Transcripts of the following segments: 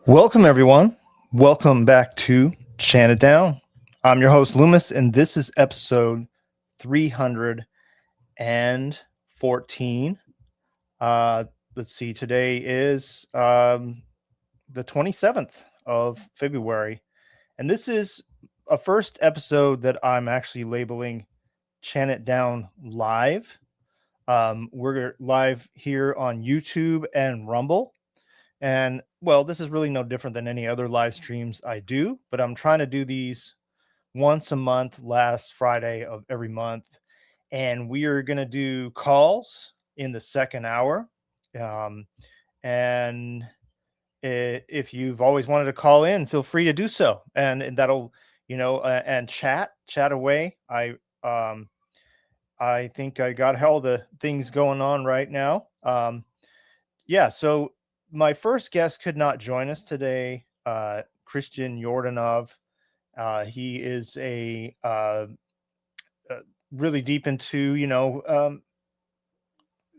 Welcome, everyone. Welcome back to Chant It Down. I'm your host, Leumas, and this is episode 314. Let's see, today is the 27th of February, and this is a first episode that I'm actually labeling Chant It Down Live. We're live here on YouTube and Rumble. And well, this is really no different than any other live streams I do, but I'm trying to do these once a month, last Friday of every month. And we are going to do calls in the second hour. And if you've always wanted to call in, feel free to do so. And that'll, and chat away. I think I got all the things going on right now. So my first guest could not join us today, Christian Yordanov. He is a really deep into,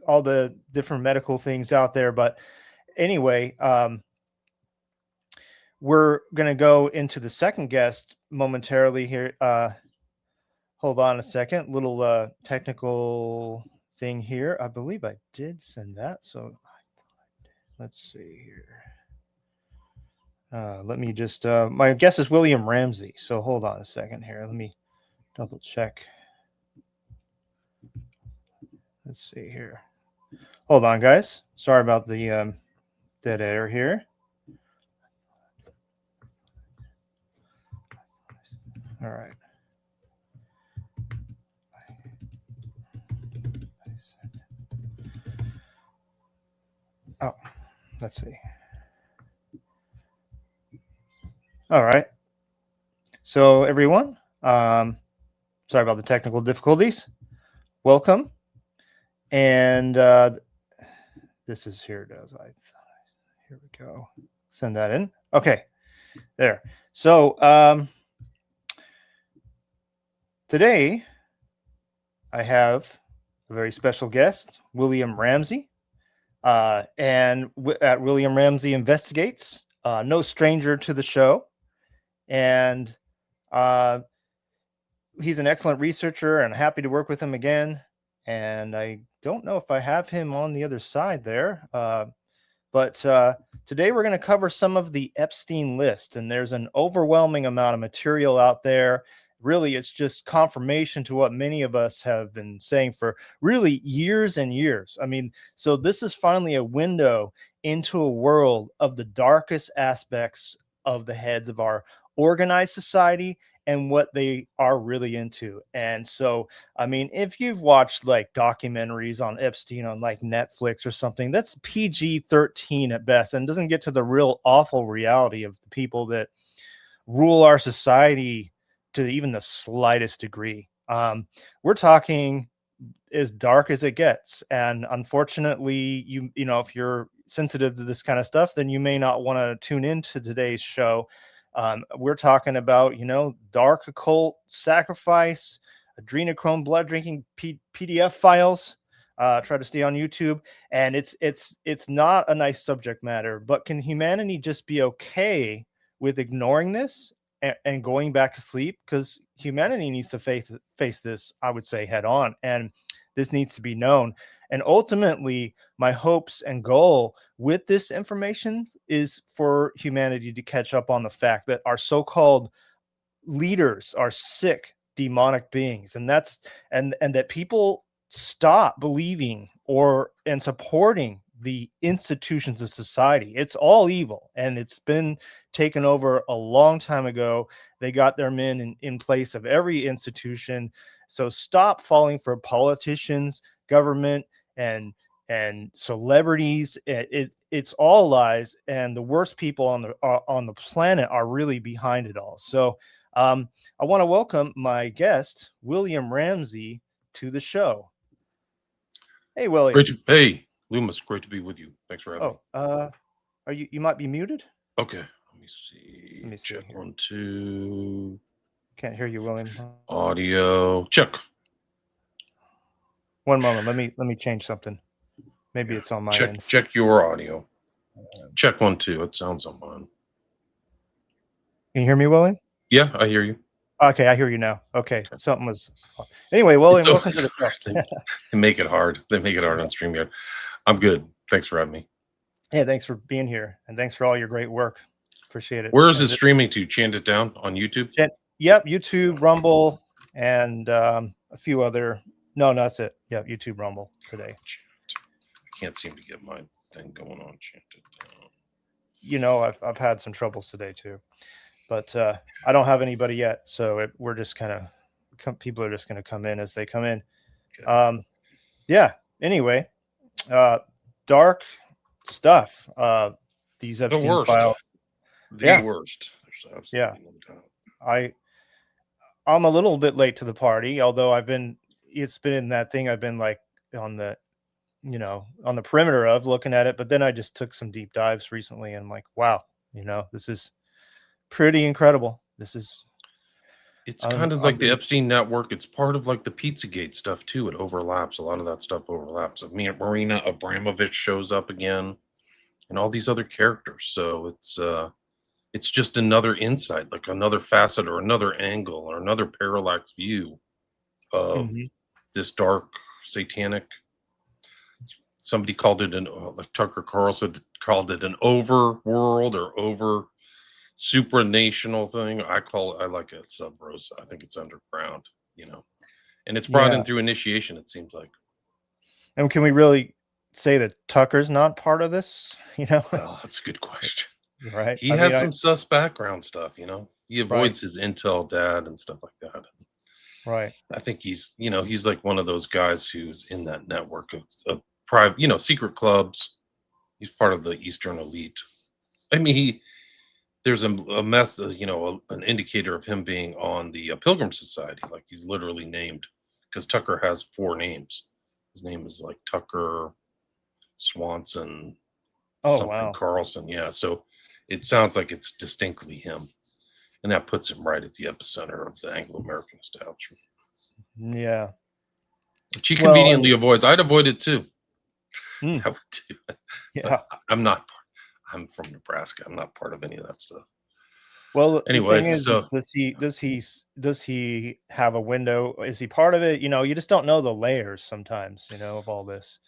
all the different medical things out there. But anyway, we're going to go into the second guest momentarily here. Hold on a second, little technical thing here. I believe I did send that. So let's see here. Let me just, my guess is William Ramsey. So hold on a second here. Let me double check. Let's see here. Hold on, guys. Sorry about the dead air here. All right. Oh, let's see. All right. So everyone, sorry about the technical difficulties. Welcome. And this is here it is. Here we go. Send that in. Okay. There. So today I have a very special guest, William Ramsey. And at William Ramsey Investigates, no stranger to the show. And he's an excellent researcher, and happy to work with him again. And I don't know if I have him on the other side there. But today we're going to cover some of the Epstein list. And there's an overwhelming amount of material out there. Really, it's just confirmation to what many of us have been saying for really years and years. I mean, so this is finally a window into a world of the darkest aspects of the heads of our organized society and what they are really into. And so, I mean, if you've watched like documentaries on Epstein on like Netflix or something, that's PG-13 at best and doesn't get to the real awful reality of the people that rule our society to even the slightest degree. We're talking as dark as it gets. And unfortunately, you know, if you're sensitive to this kind of stuff, then you may not want to tune into today's show. We're talking about, dark occult sacrifice, adrenochrome blood drinking PDF files. Try to stay on YouTube, and it's not a nice subject matter. But can humanity just be okay with ignoring this and going back to sleep? Because humanity needs to face this, I would say, head on, and this needs to be known. And ultimately, my hopes and goal with this information is for humanity to catch up on the fact that our so-called leaders are sick, demonic beings, and that people stop believing and supporting the institutions of society. It's all evil, and it's been taken over a long time ago. They got their men in place of every institution. So stop falling for politicians, government, and celebrities. It's all lies, and the worst people on the planet are really behind it all. So I want to welcome my guest, William Ramsey, to the show. Hey, William. Hey, Leumas, great to be with you. Thanks for having me. Are you might be muted? Okay, let me see. Check here. 1, 2. Can't hear you, William. Audio check. One moment. Let me change something. Maybe it's on my end. Check your audio. Check 1, 2. It sounds on mine. Can you hear me, William? Yeah, I hear you. Okay, I hear you now. Okay, something was. Anyway, William, It's welcome to always the show. hard. They make it hard. They make it hard on StreamYard. I'm good. Thanks for having me. Yeah, thanks for being here, and thanks for all your great work. Appreciate it. Where is it And streaming to? Chant it down on YouTube? yep, YouTube, Rumble, and a few other. No, that's it. Yep, YouTube, Rumble today. I can't seem to get my thing going on. Chant it down. You know, I've had some troubles today too, but I don't have anybody yet, so we're just kind of people are just going to come in as they come in. Okay. Yeah. Anyway, dark stuff. These Epstein The worst. files. The worst. There's absolutely no doubt. I'm a little bit late to the party, although it's been in that thing I've been like on the perimeter of looking at it, but then I just took some deep dives recently and I'm like, wow, this is pretty incredible. It's kind of like the Epstein network. It's part of like the Pizzagate stuff too. It overlaps. A lot of that stuff overlaps. I mean, Marina Abramovich shows up again and all these other characters. So it's just another insight, like another facet or another angle or another parallax view of this dark satanic. Somebody called it like Tucker Carlson called it an overworld or over supranational thing. I like it sub rosa. I think it's underground, and it's brought in through initiation. It seems like. And can we really say that Tucker's not part of this? Well, that's a good question. Right. He has some sus background stuff. He avoids his intel dad and stuff like that. Right. I think he's like one of those guys who's in that network of private, secret clubs. He's part of the Eastern elite. I mean, there's a an indicator of him being on the Pilgrim Society. Like he's literally named because Tucker has 4 names. His name is like Tucker Swanson, something Carlson. Yeah. So it sounds like it's distinctly him. And that puts him right at the epicenter of the Anglo-American establishment. Yeah. Which he conveniently avoids. I'd avoid it too. I would too. Yeah. I'm from Nebraska. I'm not part of any of that stuff. Well, anyway, the thing is, does he have a window? Is he part of it? You just don't know the layers sometimes, of all this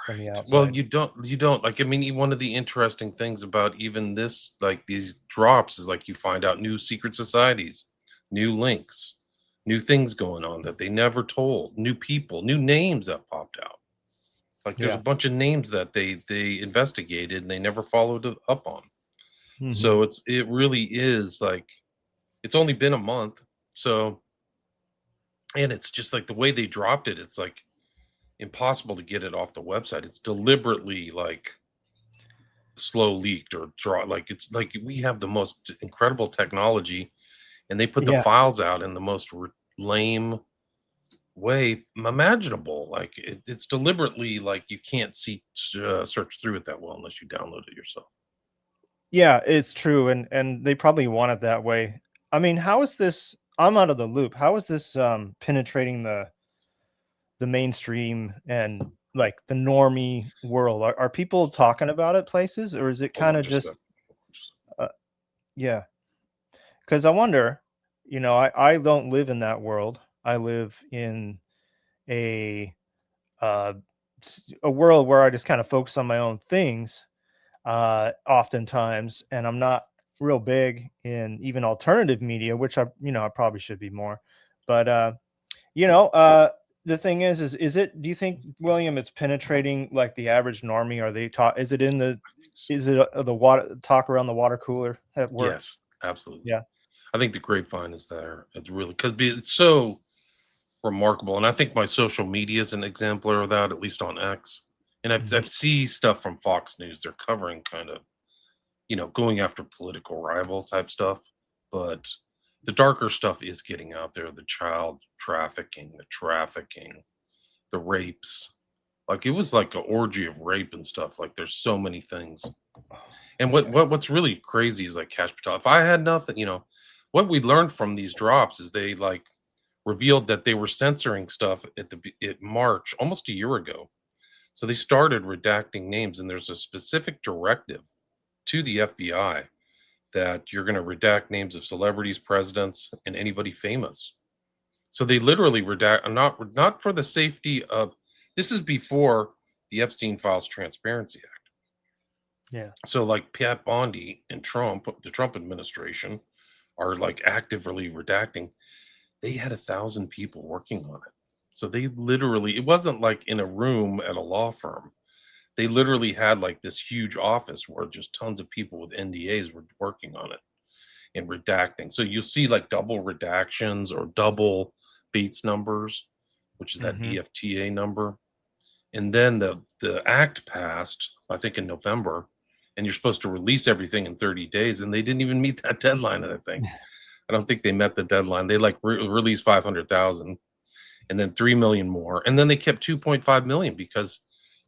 from the outside. Well, you don't like, I mean, one of the interesting things about even this, like these drops is like you find out new secret societies, new links, new things going on that they never told, new people, new names that popped out. Like there's a bunch of names that they investigated and they never followed up on. So it really is like, it's only been a month. So, and it's just like the way they dropped it, it's like impossible to get it off the website. It's deliberately like slow leaked or like it's like we have the most incredible technology and they put the files out in the most lame way imaginable. Like it's deliberately like you can't search through it that well unless you download it yourself. Yeah, it's true, and they probably want it that way. I mean, how is this? I'm out of the loop. How is this penetrating the mainstream and like the normie world? Are people talking about it places, or is it kind of just yeah? Because I wonder, I don't live in that world. I live in a world where I just kind of focus on my own things oftentimes, and I'm not real big in even alternative media, which I probably should be more. But the thing is it, do you think, William, it's penetrating like the average normie? Are they is it the water talk around the water cooler at work? Yes, absolutely. Yeah. I think the grapevine is there. It's really because it's so remarkable. And I think my social media is an exemplar of that, at least on X. And I've seen stuff from Fox News. They're covering kind of, going after political rival type stuff. But the darker stuff is getting out there. The child trafficking, the rapes. Like it was like an orgy of rape and stuff. Like there's so many things. And what's really crazy is like Cash Patel. If I had nothing, what we learned from these drops is they like revealed that they were censoring stuff at March, almost a year ago. So they started redacting names, and there's a specific directive to the FBI that you're going to redact names of celebrities, presidents, and anybody famous. So they literally redact, not for the safety of, this is before the Epstein Files Transparency Act. Yeah. So like Pat Bondi and Trump, the Trump administration, are like actively redacting. They had 1,000 people working on it. So they literally, it wasn't like in a room at a law firm. They literally had like this huge office where just tons of people with NDAs were working on it and redacting. So you'll see like double redactions or double Bates numbers, which is that Mhm. EFTA number. And then the act passed, I think in November, and you're supposed to release everything in 30 days, and they didn't even meet that deadline. I think I don't think they met the deadline. They like released 500,000, and then 3 million more, and then they kept 2.5 million because,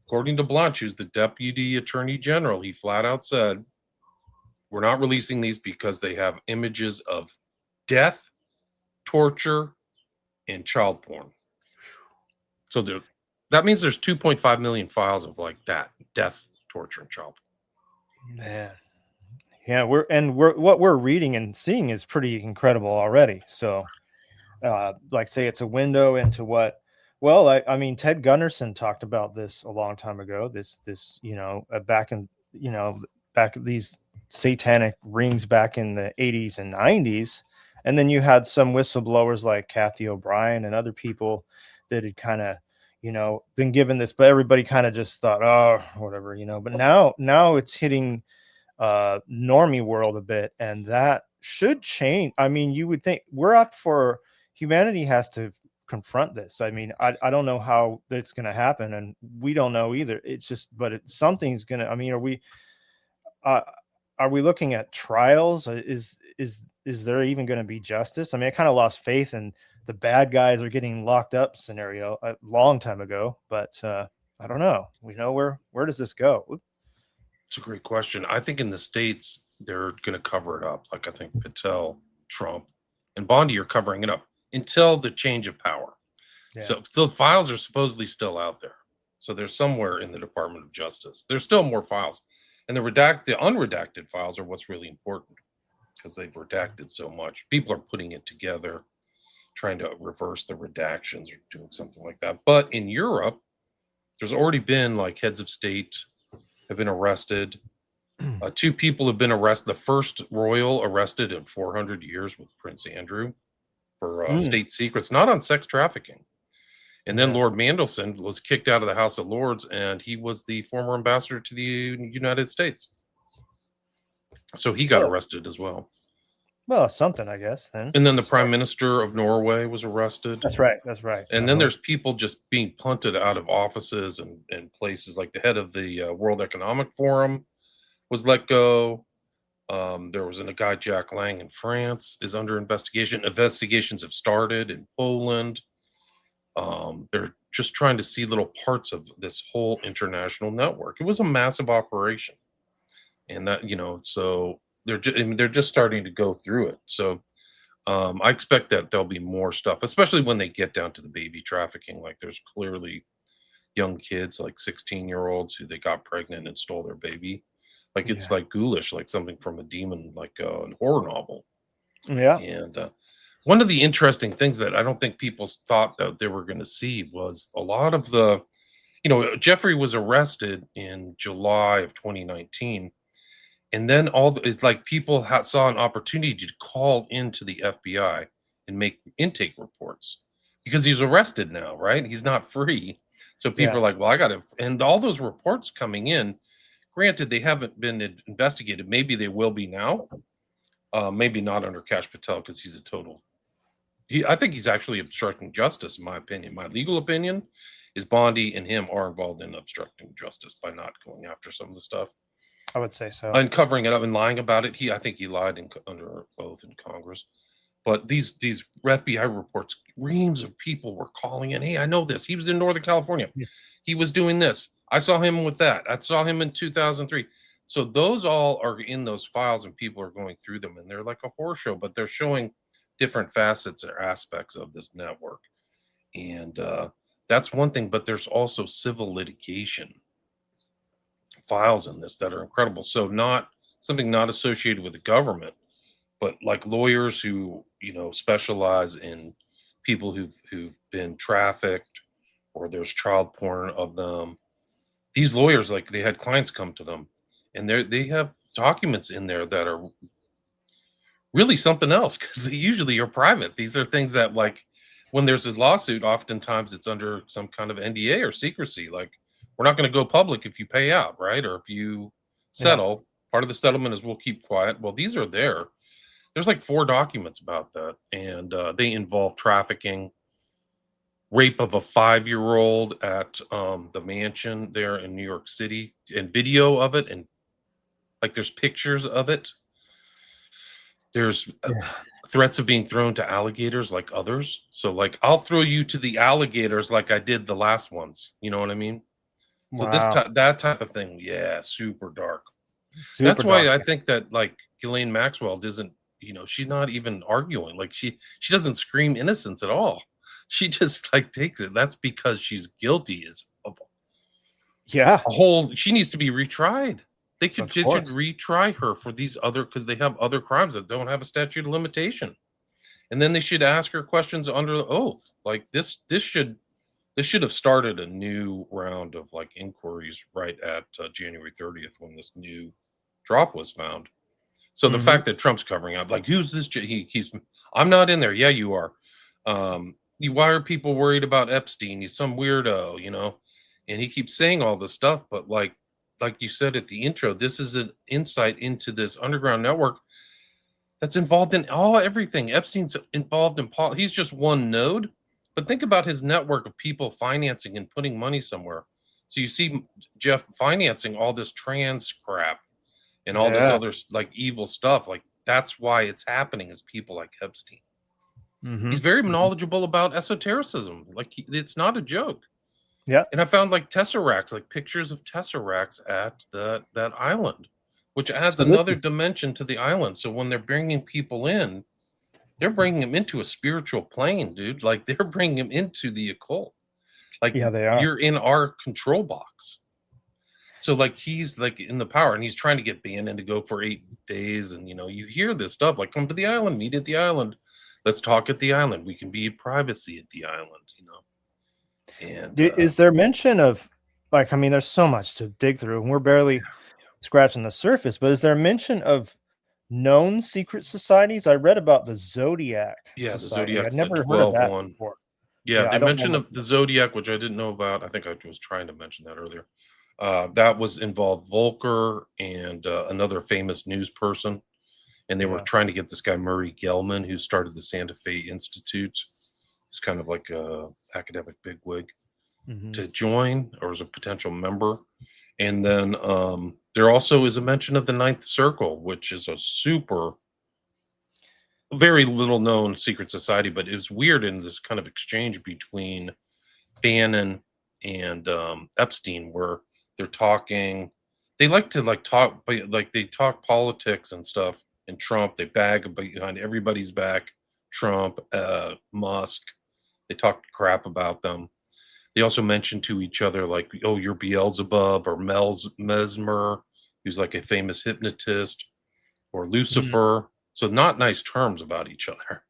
according to Blanche, who's the deputy attorney general, he flat out said, "We're not releasing these because they have images of death, torture, and child porn." So that means there's 2.5 million files of like that death, torture, and child porn. Man. Yeah, we're what we're reading and seeing is pretty incredible already. So, like say it's a window into what, well, I mean Ted Gunderson talked about this a long time ago. This back in, back these satanic rings back in the 80s and 90s, and then you had some whistleblowers like Kathy O'Brien and other people that had kind of been given this, but everybody kind of just thought, oh, whatever, but now it's hitting normie world a bit, and that should change. I mean, you would think we're up for, humanity has to confront this. I mean, I don't know how that's going to happen, and we don't know either. It's just, but something's going to, I mean, uh, are we looking at trials? Is there even going to be justice? I mean, I kind of lost faith in the bad guys are getting locked up scenario a long time ago, but I don't know. Where does this go? It's a great question. I think in the States, they're going to cover it up. Like I think Patel, Trump, and Bondi are covering it up until the change of power. Yeah. So the files are supposedly still out there. So they're somewhere in the Department of Justice. There's still more files. And the unredacted files are what's really important because they've redacted so much. People are putting it together, trying to reverse the redactions or doing something like that. But in Europe, there's already been like heads of state have been arrested. 2 people have been arrested. The first royal arrested in 400 years with Prince Andrew for state secrets, not on sex trafficking. And then Lord Mandelson was kicked out of the House of Lords, and he was the former ambassador to the United States. So he got arrested as well. Well, something, I guess, then. And then the Prime Minister of Norway was arrested. That's right. That's right. And then there's people just being punted out of offices and places, like the head of the World Economic Forum was let go. There was a guy, Jack Lang, in France, is under investigation. Investigations have started in Poland. They're just trying to see little parts of this whole international network. It was a massive operation. And that, so they're just starting to go through it. So I expect that there'll be more stuff, especially when they get down to the baby trafficking. Like there's clearly young kids, like 16-year-olds who they got pregnant and stole their baby. Like it's like ghoulish, like something from a demon, like a horror novel. Yeah. And one of the interesting things that I don't think people thought that they were going to see was a lot of the, Jeffrey was arrested in July of 2019. And then it's like people saw an opportunity to call into the FBI and make intake reports because he's arrested now, right? He's not free. So people are like, well, I got to, and all those reports coming in, granted, they haven't been investigated. Maybe they will be now. Maybe not under Kash Patel because he's a total, I think he's actually obstructing justice, in my opinion. My legal opinion is Bondi and him are involved in obstructing justice by not going after some of the stuff. I would say so. And covering it up and lying about it. I think he lied under oath in Congress. But these FBI reports, reams of people were calling in. Hey, I know this. He was in Northern California. Yeah. He was doing this. I saw him with that. I saw him in 2003. So those all are in those files, and people are going through them, and they're like a horror show, but they're showing different facets or aspects of this network. And that's one thing, but there's also civil litigation files in this that are incredible. So not something not associated with the government, but like lawyers who, specialize in people who've been trafficked, or there's child porn of them. These lawyers, like, they had clients come to them, and they have documents in there that are really something else, because they usually are private. These are things that, like, when there's a lawsuit, oftentimes it's under some kind of NDA or secrecy. Like, we're not going to go public if you pay out, right? Or if you Yeah. settle. Part of the settlement is we'll keep quiet. Well, these are there. There's like 4 documents about that, and they involve trafficking, rape of a 5-year-old at the mansion there in New York City, and video of it, and like there's pictures of it. There's Yeah. threats of being thrown to alligators like others. So, like, I'll throw you to the alligators like I did the last ones. You know what I mean? So Wow. that type of thing, yeah, super dark. Super That's dark. why I think that, like, Ghislaine Maxwell doesn't, she's not even arguing. Like, she doesn't scream innocence at all. She just, like, takes it. That's because she's guilty as of Yeah. a whole. She needs to be retried. They Of should course. retry her for these other, because they have other crimes that don't have a statute of limitation. And then they should ask her questions under oath. Like, this should have started a new round of, like, inquiries right at January 30th, when this new drop was found. So the Hmm. fact that Trump's covering up, like, who's this? He keeps, I'm not in there. Yeah, you are. Why are people worried about Epstein? He's some weirdo, and he keeps saying all this stuff. But like you said at the intro, this is an insight into this underground network that's involved in everything. Epstein's involved in he's just one node, but think about his network of people financing and putting money somewhere. So you see Jeff financing all this trans crap and all this Yeah. other, like, evil stuff. Like, that's why it's happening, is people like Epstein. Hmm. He's very knowledgeable about esotericism. Like, it's not a joke. Yeah. And I found, like, tesseracts, like pictures of tesseracts at that island, which adds So this another is, dimension to the island. So when they're bringing people in, they're bringing them into a spiritual plane, dude. Like, they're bringing them into the occult. Like, yeah, they are. you're in our control box. So, like, he's, like, in the power, and he's trying to get Bannon to go for 8 days. And, you hear this stuff like, come to the island, meet at the island. Let's talk at the island. We can be in privacy at the island. And Is there mention of, like, I mean, there's so much to dig through, and we're barely scratching the surface, but is there mention of known secret societies? I read about the Zodiac yeah, the Society. I'd Zodiac's the never heard of 12 that one. before. Yeah, Yeah, they I don't know mentioned much. the Zodiac, which I didn't know about. I think I was trying to mention that earlier. That was involved Volker and another famous news person, and they were Yeah. trying to get this guy Murray Gell-Mann, who started the Santa Fe Institute. He's kind of like a academic bigwig, Hmm. to join, or as a potential member. And then there also is a mention of the Ninth Circle, which is a very little known secret society, but it was weird in this kind of exchange between Bannon and Epstein, where they're talking. They like to, like, talk, but, like, they talk politics and stuff. And Trump, they bag behind everybody's back. Trump, Musk, they talk crap about them. They also mention to each other, like, oh, you're Beelzebub, or Mesmer, who's like a famous hypnotist, or Mm. Lucifer. So not nice terms about each other.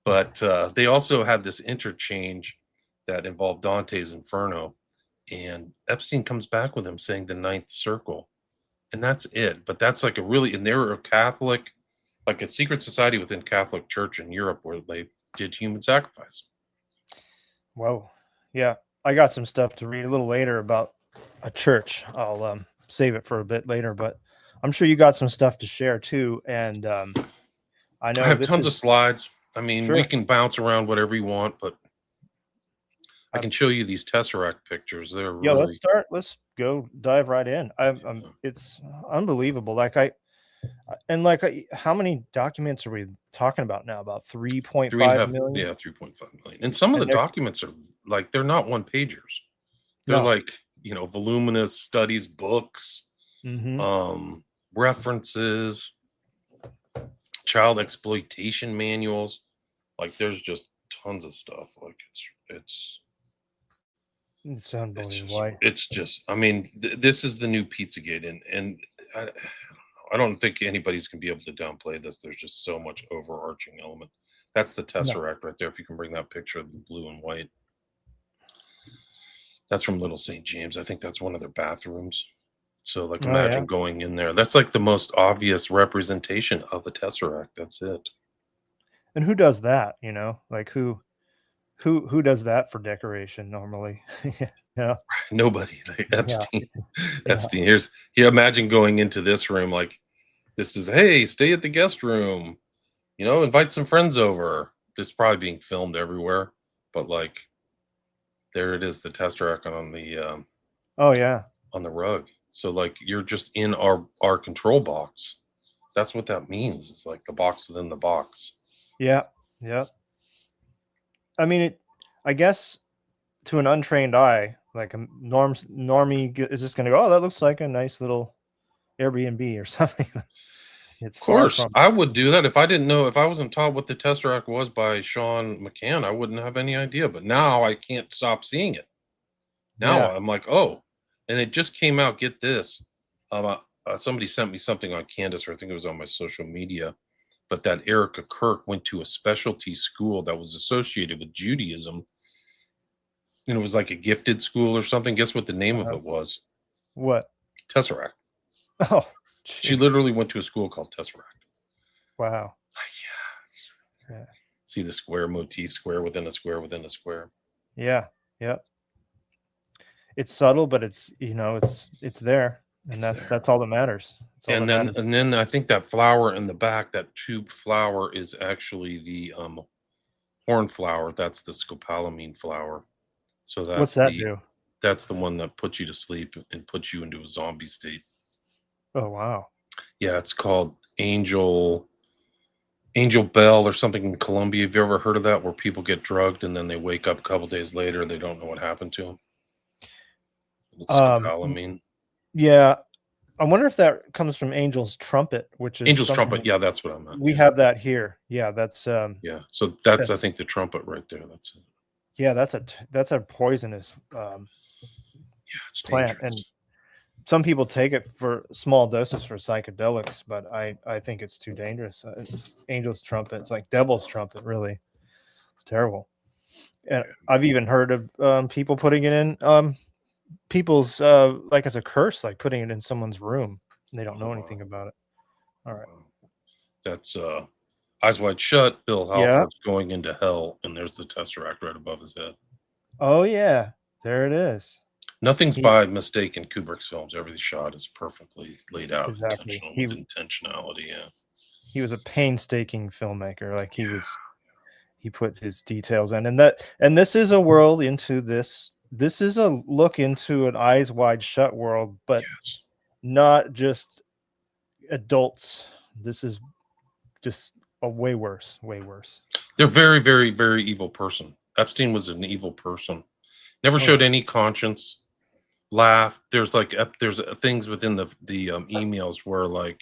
But they also have this interchange that involved Dante's Inferno. And Epstein comes back with him saying the Ninth Circle. And that's it. But that's like and they were a Catholic, like a secret society within Catholic Church in Europe, where they did human sacrifice. Whoa. Yeah. I got some stuff to read a little later about a church. I'll save it for a bit later, but I'm sure you got some stuff to share too. And I I know have this tons is of slides. I mean, we sure. can bounce around whatever you want, but I I, can show you these Tesseract pictures. They're yeah, let's really, start. Let's go dive right in. It's unbelievable. How many documents are we talking about now? About three and a 3.5 half, million? yeah, 3.5 million. And some of the And they're documents are, like, they're not one pagers. They're no. like, voluminous studies, books, Hmm. um, references, child exploitation manuals. Like, there's just tons of stuff. Like, it's It's it's unbelievable. just it's just I mean, this is the new Pizzagate, and I don't know. I don't think anybody's gonna be able to downplay this. There's just so much overarching element. That's the No. Tesseract right there. If you can bring that picture of the blue and white, that's from Little St. James. I think that's one of their bathrooms. So, like, Oh yeah. imagine going in there. That's like the most obvious representation of a Tesseract. That's it. And who does that? You know, like who does that for decoration normally? Yeah. Nobody. Like Yeah. Epstein. Yeah. Epstein. Here. Imagine going into this room like this is, hey, stay at the guest room. Invite some friends over. It's probably being filmed everywhere, but like, there it is, the Tesseract Oh yeah. on the rug. So like, you're just in our control box. That's what that means. It's like the box within the box. Yeah. Yeah. I mean, I guess to an untrained eye, like a normie is just going to go, oh, that looks like a nice little Airbnb or something. It's Of far course, from. I would do that if I didn't know. If I wasn't taught what the Tesseract was by Sean McCann, I wouldn't have any idea. But now I can't stop seeing it. Now Yeah. I'm like, oh, and it just came out. Get this. Somebody sent me something on Candace, or I think it was on my social media. But that Erica Kirk went to a specialty school that was associated with Judaism. And it was like a gifted school or something. Guess what the name of it was? What? Tesseract. Oh, She geez. literally went to a school called Tesseract. Wow. Yeah. Yeah. See the square motif, square within a square within a square. Yeah. Yep. It's subtle, but it's it's there, and It's there. that's all that matters. That's all that matters. And then I think that flower in the back, that tube flower, is actually the horn flower. That's the scopolamine flower. So What's that do? that's the one that puts you to sleep and puts you into a zombie state. Oh wow. Yeah, it's called Angel Bell or something in Colombia. Have you ever heard of that, where people get drugged and then they wake up a couple days later, they don't know what happened to them? It's scopolamine. Yeah. I wonder if that comes from Angel's Trumpet, which is Angel's something trumpet. Yeah, that's what I meant. we have that here. Yeah, that's Yeah. So that's, I that's think, the trumpet right there. That's it. yeah, that's a poisonous Yeah, it's plant, dangerous. and some people take it for small doses for psychedelics, but I think it's too dangerous. Angel's Trumpet, it's like devil's trumpet, really. It's terrible. And I've even heard of people putting it in people's like as a curse, like putting it in someone's room. And they don't know anything about it. All right. That's Eyes Wide Shut. Bill Yeah. Halford's going into hell, and there's the Tesseract right above his head. Oh yeah, there it is. Nothing's by mistake in Kubrick's films. Every shot is perfectly laid out, Exactly. with intentionality. Yeah. He was a painstaking filmmaker. Like he put his details in, and this is a world into this. This is a look into an Eyes Wide Shut world, but Yes. not just adults. This is just a way worse. They're very, very, very evil person. Epstein was an evil person. Never showed any conscience. Laughed. There's things within the emails where like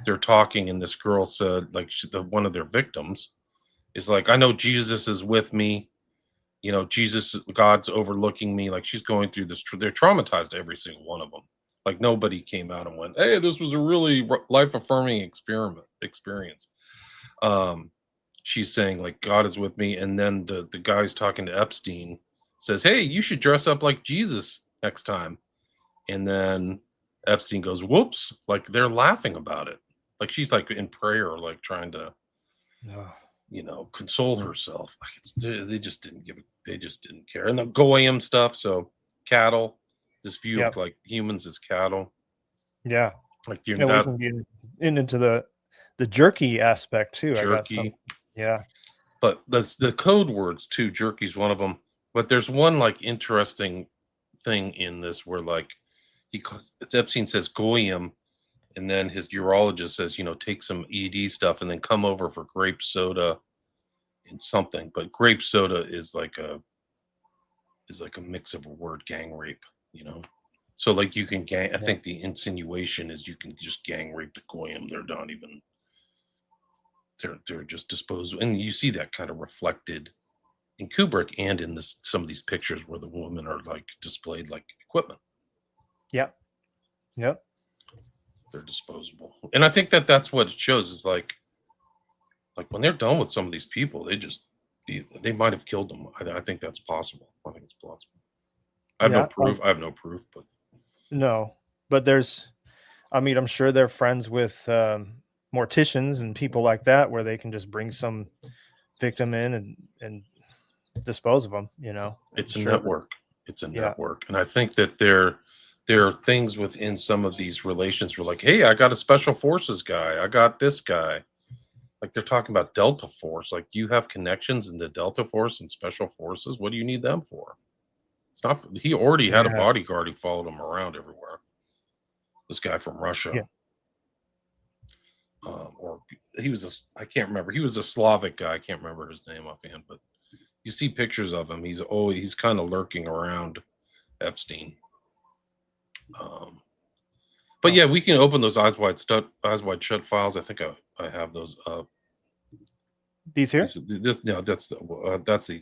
they're talking, and this girl said, like, one of their victims is like, I know Jesus is with me. Jesus, God's overlooking me. Like, she's going through this. They're traumatized, every single one of them. Like, nobody came out and went, hey, this was a really life affirming experience. She's saying like, God is with me. And then the guy who's talking to Epstein says, hey, you should dress up like Jesus next time. And then Epstein goes, whoops, like they're laughing about it. Like she's like in prayer, like trying to, console herself. Like they just didn't they just didn't care. And the goyim stuff. So cattle, this view of like humans as cattle. Yeah. Like we can get into the jerky aspect too. Jerky. I got some. Yeah. But the code words too, jerky's one of them. But there's one like interesting thing in this where like Epstein says goyim, and then his urologist says, take some ED stuff and then come over for grape soda and something. But grape soda is like a mix of a word, gang rape, So like you can gang. I think the insinuation is you can just gang rape the goyim. They're not even. They're just disposable, and you see that kind of reflected in Kubrick and in some of these pictures where the women are like displayed like equipment. Yep. they're disposable. And I think that that's what it shows is like when they're done with some of these people, they might have killed them. I think that's possible. I think it's plausible. I have no proof. I have no proof, but no, but I'm sure they're friends with morticians and people like that, where they can just bring some victim in and dispose of them. It's a Sure. network. It's a network, and I think that there are things within some of these relations where, like, hey, I got a special forces guy. I got this guy. Like they're talking about Delta Force. Like you have connections in the Delta Force and Special Forces. What do you need them for? It's not. He already had a bodyguard who followed him around everywhere. This guy from Russia. Or he was I can't remember. He was a Slavic guy. I can't remember his name offhand, but you see pictures of him. He's kind of lurking around Epstein. But yeah, we can open those Eyes Wide Shut files. I think I have those up. These here? That's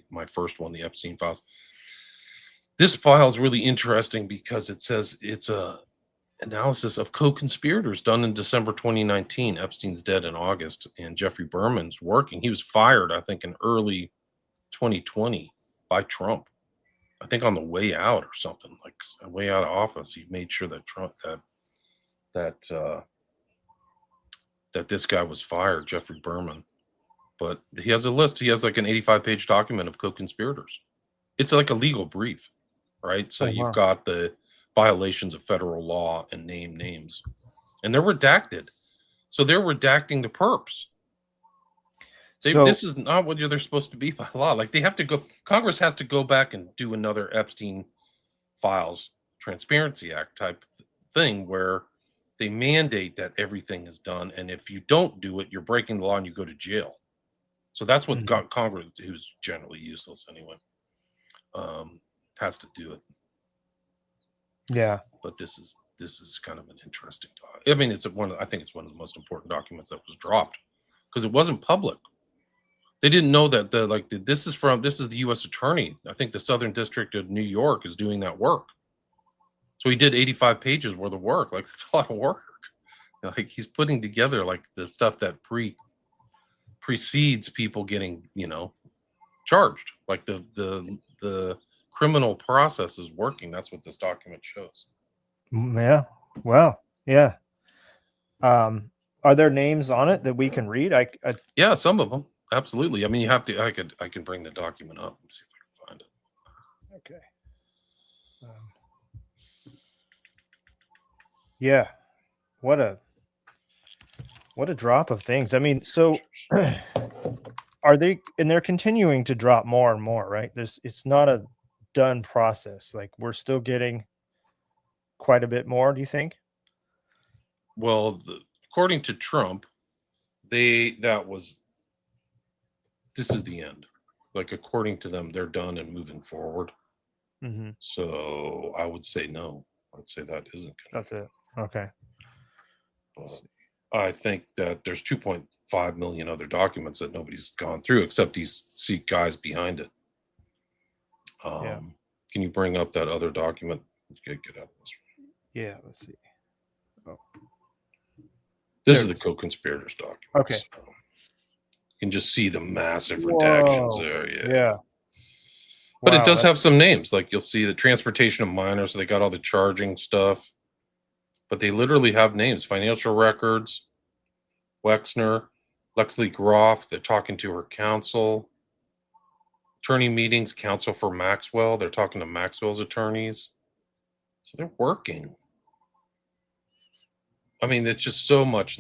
my first one, the Epstein files. This file is really interesting because it says it's a analysis of co-conspirators done in December 2019. Epstein's dead in August, and Jeffrey Berman's working. He was fired, I think, in early 2020 by Trump. I think on the way out or something, like way out of office, he made sure that Trump that this guy was fired, Jeffrey Berman. But he has a list. He has like an 85-page document of co-conspirators. It's like a legal brief, right? So you've got the violations of federal law and names, and they're redacted. So they're redacting the perps. This is not what they're supposed to be by law. Like they have to go. Congress has to go back and do another Epstein Files Transparency Act type thing where they mandate that everything is done, and if you don't do it, you're breaking the law and you go to jail. So that's what Congress, who's generally useless anyway, has to do it. Yeah, but this is kind of an interesting document. I mean, I think it's one of the most important documents that was dropped because it wasn't public. They didn't know that this is the U.S. Attorney. I think the Southern District of New York is doing that work. So he did 85 pages worth of work. Like it's a lot of work. Like he's putting together like the stuff that precedes people getting, charged. Like the criminal process is working. That's what this document shows. Yeah. Well, yeah. Are there names on it that we can read? Yeah, some of them. Absolutely. I mean, you have to. I can bring the document up and see if I can find it. Okay. Yeah. What a drop of things. I mean, so they're continuing to drop more and more, right? It's not a done process. Like we're still getting quite a bit more, do you think? Well, according to Trump, this is the end. Like according to them, they're done and moving forward. Mm-hmm. So I would say no. I would say that isn't. That's it. Okay. I think that there's 2.5 million other documents that nobody's gone through except these guys behind it. Can you bring up that other document? Get out of this one. Yeah, let's see. Oh. This is the co-conspirators document. Okay. So you can just see the massive redactions there. Yeah. But it does have some names. Like you'll see the transportation of minors. So they got all the charging stuff. But they literally have names. Financial records, Wexner, Lexley Groff. They're talking to her counsel. Attorney meetings, counsel for Maxwell. They're talking to Maxwell's attorneys. So they're working. I mean, it's just so much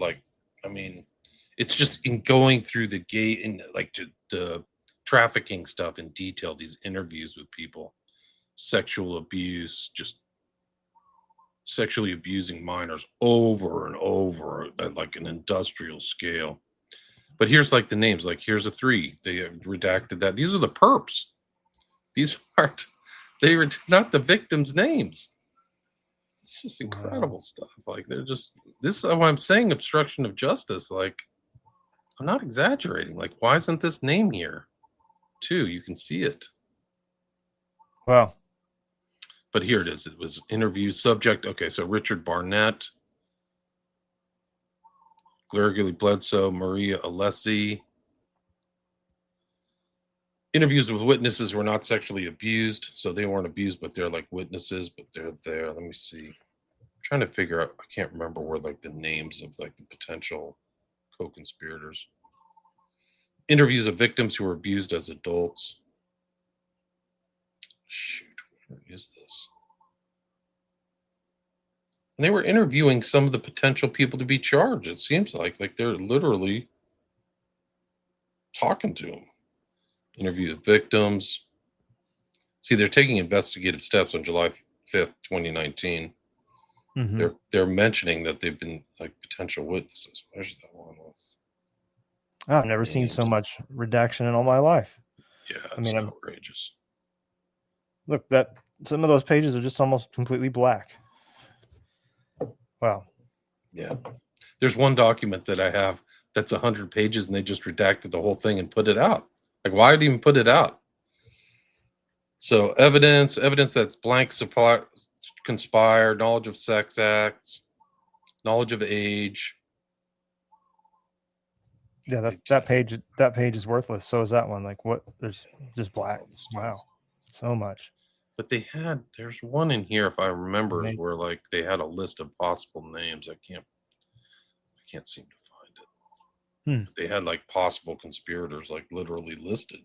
it's just in going through the gate and like to the trafficking stuff in detail, these interviews with people, sexual abuse, just sexually abusing minors over and over at like an industrial scale. But here's like the names, like here's a 3. They redacted that. These are the perps. These they were not the victims' names. It's just incredible stuff. Like this is why I'm saying obstruction of justice. Like I'm not exaggerating. Like why isn't this name here? Too, you can see it. Wow. But here it is. It was interview subject. Okay, so Richard Barnett, Gregory Bledsoe, Maria Alessi. Interviews with witnesses were not sexually abused, so they weren't abused, but they're like witnesses, but they're there. Let me see. I'm trying to figure out. I can't remember where like the names of like the potential co-conspirators. Interviews of victims who were abused as adults. Shoot, where is this? And they were interviewing some of the potential people to be charged. It seems like they're literally talking to them. Interview with victims. See, they're taking investigative steps on July 5th, 2019. Mm-hmm. They're mentioning that they've been like potential witnesses. Where's that one with? I've never seen so much redaction in all my life. Yeah, it's outrageous. Look, that some of those pages are just almost completely black. Wow. Yeah. There's one document that I have that's 100 pages and they just redacted the whole thing and put it out. Like, why did even put it out? So evidence that's blank conspire, knowledge of sex acts, knowledge of age. Yeah, that page is worthless. So is that one. Like, what? There's just black. Wow, so much. But there's one in here, if I remember, where like they had a list of possible names. I can't seem to find it. They had like possible conspirators, like literally listed.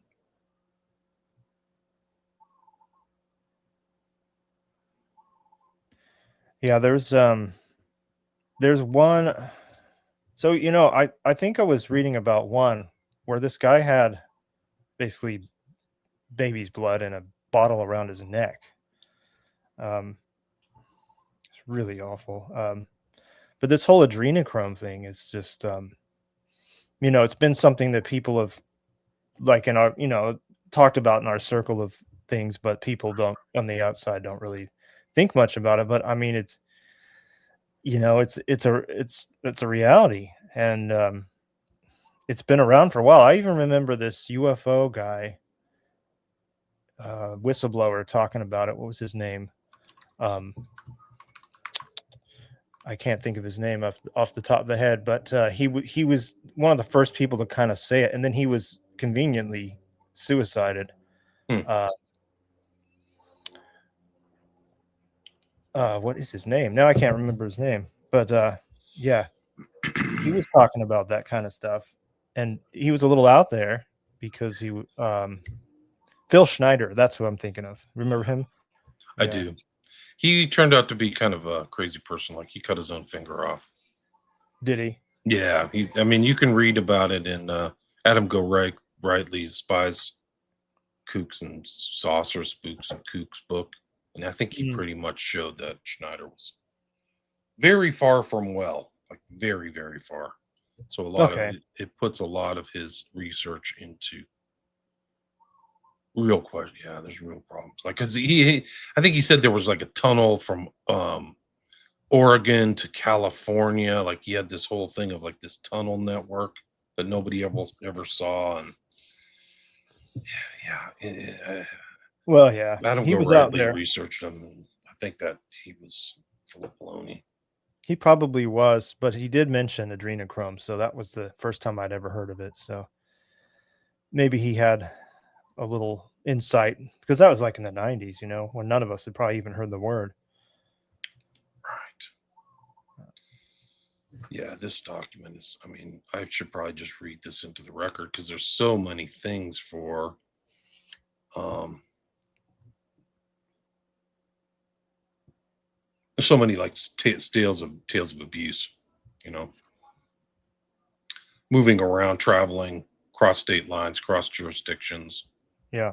Yeah, there's one. So, I think I was reading about one where this guy had basically baby's blood in a bottle around his neck. It's really awful. But this whole adrenochrome thing is just, it's been something that people have, like, in our, talked about in our circle of things, but people don't on the outside don't really think much about it. But I mean, it's a reality, and it's been around for a while. I even remember this UFO guy, whistleblower, talking about it. What was his name? I can't think of his name off the top of the head, but he was one of the first people to kind of say it, and then he was conveniently suicided. What is his name? Now I can't remember his name, but yeah, he was talking about that kind of stuff, and he was a little out there because Phil Schneider. That's who I'm thinking of. Remember him? I do. He turned out to be kind of a crazy person. Like, he cut his own finger off. Did he? Yeah. I mean, you can read about it in Adam Rightly's Spies, Kooks and Saucers, Spooks and Kooks book. And I think he pretty much showed that Schneider was very far from well, like very, very far. So a lot of it puts a lot of his research into real question. Yeah, there's real problems. Like, cause I think he said there was like a tunnel from Oregon to California. Like, he had this whole thing of like this tunnel network that nobody ever saw. And well, yeah, Adam he was out there. Researched him, and I think that he was full of baloney. He probably was, but he did mention adrenochrome, so that was the first time I'd ever heard of it. So maybe he had a little insight, because that was like in the 90s, when none of us had probably even heard the word. Right. Yeah, this document is, I mean, I should probably just read this into the record, because there's so many things for there's so many like tales of abuse, moving around, traveling, cross state lines, cross jurisdictions. Yeah,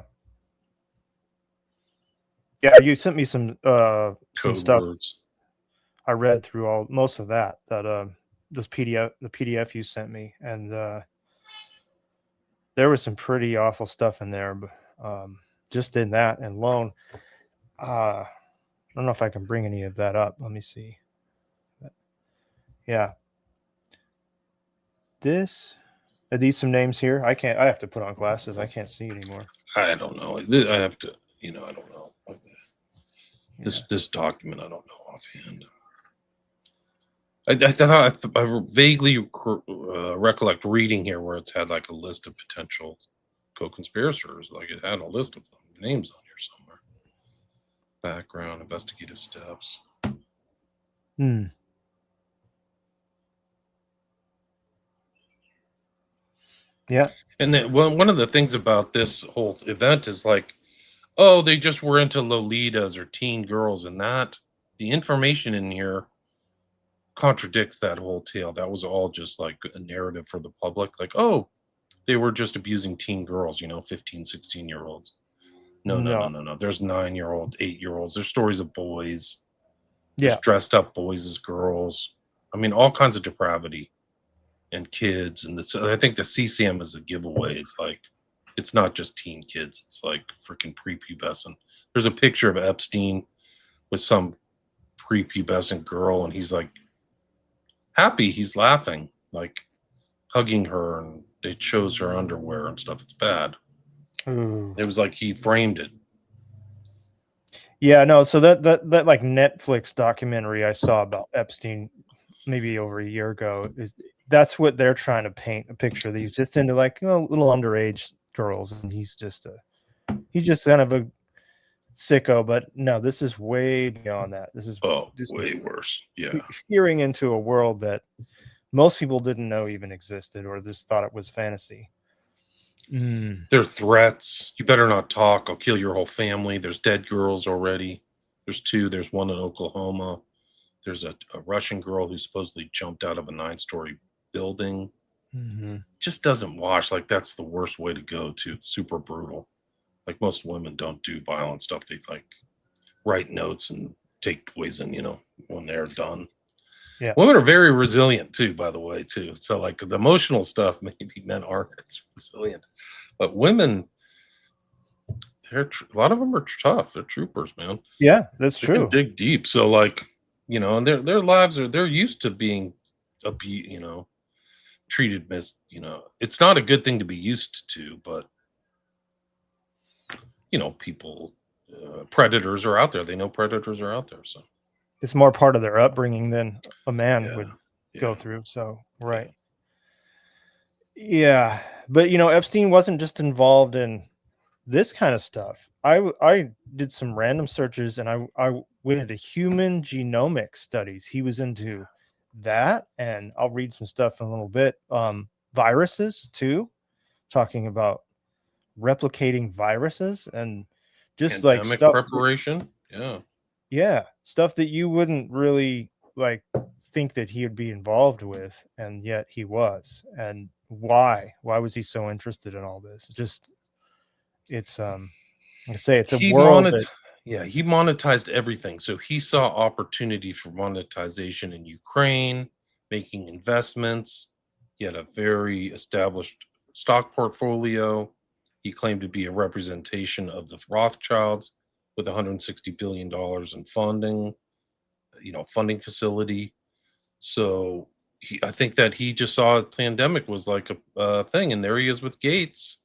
you sent me some stuff. Words. I read through most of that this PDF you sent me, and there was some pretty awful stuff in there, but just in that and alone. I don't know if I can bring any of that up. Let me see. Yeah. Are these some names here? I have to put on glasses. I can't see anymore. I don't know. I have to, I don't know. This document, I don't know offhand. I vaguely recollect reading here where it's had like a list of potential co-conspirators. Like it had a list of them, names on here somewhere. Background, investigative steps. Hmm. Yeah. And then one of the things about this whole event is like, oh, they just were into Lolitas or teen girls, and that the information in here contradicts that whole tale. That was all just like a narrative for the public. Like, oh, they were just abusing teen girls, 15, 16-year olds. No, no, no, No. no, no. There's 9-year-old, 8-year-olds. There's stories of boys. There's Yeah. dressed up boys as girls. I mean, all kinds of depravity and kids. And I think the CCM is a giveaway. It's like, it's not just teen kids. It's like freaking prepubescent. There's a picture of Epstein with some prepubescent girl, and he's like happy. He's laughing, like hugging her, and it shows her underwear and stuff. It's bad. Ooh. It was like he framed it. Yeah, no, so that like Netflix documentary I saw about Epstein maybe over a year ago that's what they're trying to paint a picture that he's just into like little underage girls, and he's just kind of a sicko. But no, this is way beyond that. This is way worse. Yeah. peering into a world that most people didn't know even existed, or just thought it was fantasy. There are threats. You better not talk. I'll kill your whole family. There's dead girls already. There's 2. There's one in Oklahoma. There's a Russian girl who supposedly jumped out of a 9-story building. Just doesn't wash. Like, that's the worst way to go, too. It's super brutal. Like, most women don't do violent stuff. They like write notes and take poison, when they're done. Yeah. Women are very resilient too, by the way, too. So like the emotional stuff, maybe men aren't as resilient, but women, a lot of them are tough. They're troopers, man. Yeah, that's They true. can dig deep. So like, and their lives they're used to being treated as, it's not a good thing to be used to, but people, predators are out there. They know predators are out there. So it's more part of their upbringing than a man would go through. So, right. Yeah. But, Epstein wasn't just involved in this kind of stuff. I did some random searches, and I went into human genomic studies. He was into that, and I'll read some stuff in a little bit. Viruses too, talking about replicating viruses and just pandemic like stuff preparation. yeah, stuff that you wouldn't really like think that he would be involved with, and yet he was. And why was he so interested in all this? It's like I say, it's a world that He monetized everything. So he saw opportunity for monetization in Ukraine, making investments. He had a very established stock portfolio. He claimed to be a representation of the Rothschilds with $160 billion in funding, funding facility. So I think that he just saw a pandemic was like a thing, and there he is with Gates.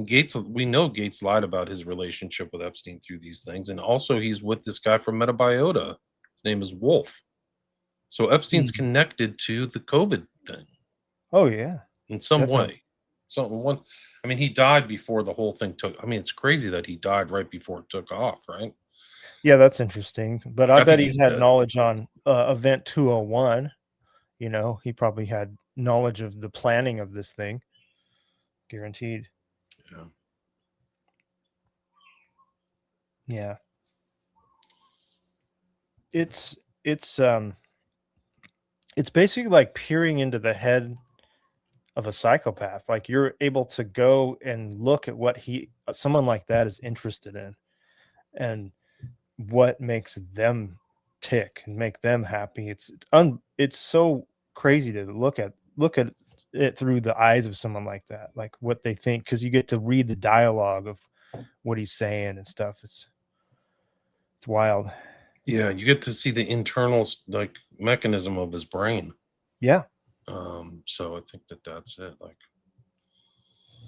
Gates, we know Gates lied about his relationship with Epstein through these things, and also he's with this guy from Metabiota. His name is Wolf. So Epstein's connected to the COVID thing. Oh yeah, in some way. I mean, he died before the whole thing took. I mean, it's crazy that he died right before it took off, right? Yeah, that's interesting. But I bet he had dead. knowledge on Event 201. He probably had knowledge of the planning of this thing. Guaranteed. Yeah. Yeah. It's basically like peering into the head of a psychopath. Like you're able to go and look at what someone like that is interested in, and what makes them tick and make them happy. It's so crazy to look at it through the eyes of someone like that, like what they think, because you get to read the dialogue of what he's saying and stuff. It's wild. Yeah, you get to see the internal like mechanism of his brain. Yeah. So I think that's it. Like,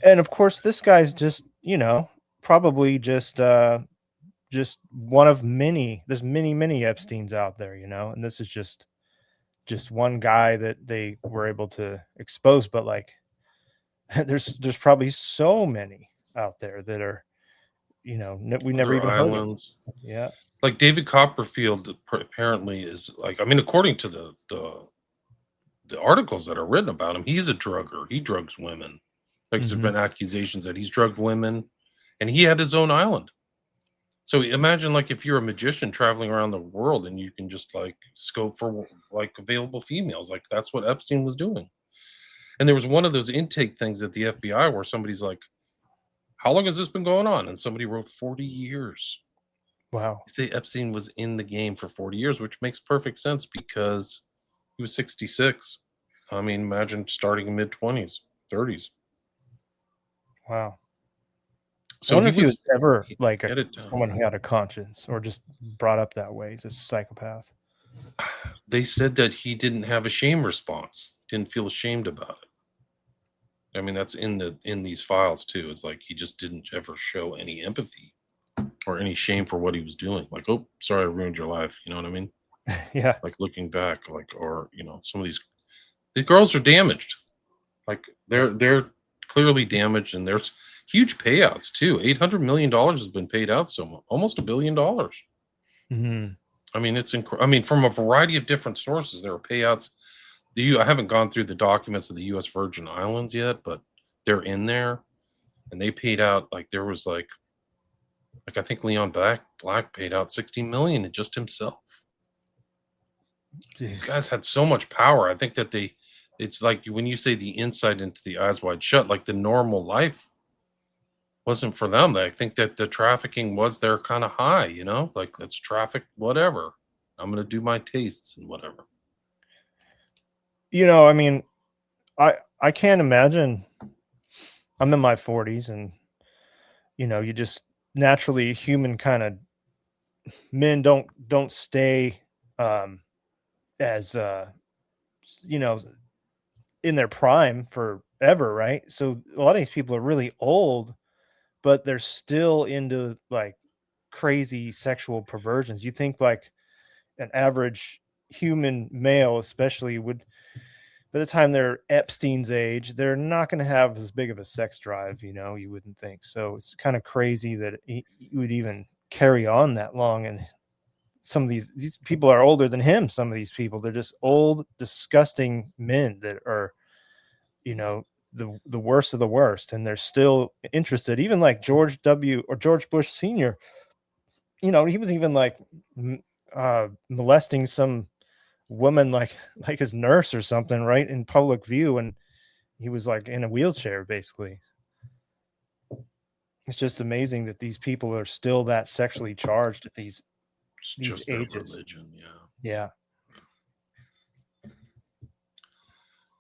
and of course, this guy's just probably just one of many. There's many Epsteins out there, and this is just just one guy that they were able to expose, but like there's probably so many out there that are, we never Other even heard of. islands. Yeah. Like David Copperfield apparently is like, I mean, according to the articles that are written about him, he's a drugger. He drugs women. Like there's been accusations that he's drugged women, and he had his own island. So imagine like if you're a magician traveling around the world and you can just like scope for like available females, like that's what Epstein was doing. And there was one of those intake things at the FBI where somebody's like, "How long has this been going on?" And somebody wrote 40 years. Wow. They say Epstein was in the game for 40 years, which makes perfect sense because he was 66. I mean, imagine starting in mid 20s, 30s. Wow. I So wonder he if he was was ever he like had it down. someone who had a conscience or just brought up that way as a psychopath. They said that he didn't have a shame response, didn't feel ashamed about it. I mean, that's in these files too. It's like he just didn't ever show any empathy or any shame for what he was doing. Like, oh, sorry, I ruined your life. You know what I mean? Yeah. Like looking back, like, or some of these girls are damaged. Like they're clearly damaged, and there's huge payouts too. $800 million has been paid out, so almost $1 billion. Mhm. I mean, I mean, from a variety of different sources, there are payouts. I haven't gone through the documents of the U.S. Virgin Islands yet, but they're in there, and they paid out like there was like I think Leon Black paid out 16 million in just himself. These Jeez. guys had so much power. I think that it's like when you say the insight into the eyes wide shut, like the normal life wasn't for them. I think that the trafficking was their kind of high, like let's traffic whatever. I'm going to do my tastes and whatever. I mean, I can't imagine. I'm in my 40s, and you just naturally human kind of men don't stay as you know in their prime forever, right? So a lot of these people are really old, but they're still into like crazy sexual perversions. You think like an average human male especially would, by the time they're Epstein's age, they're not going to have as big of a sex drive, you wouldn't think. So it's kind of crazy that he would even carry on that long. And some of these people are older than him. Some of these people, they're just old, disgusting men that are, the worst of the worst, and they're still interested. Even like George Bush Sr., he was even like molesting some woman, like his nurse or something, right, in public view, and he was like in a wheelchair basically. It's just amazing that these people are still that sexually charged at these It's just their ages. religion. Yeah.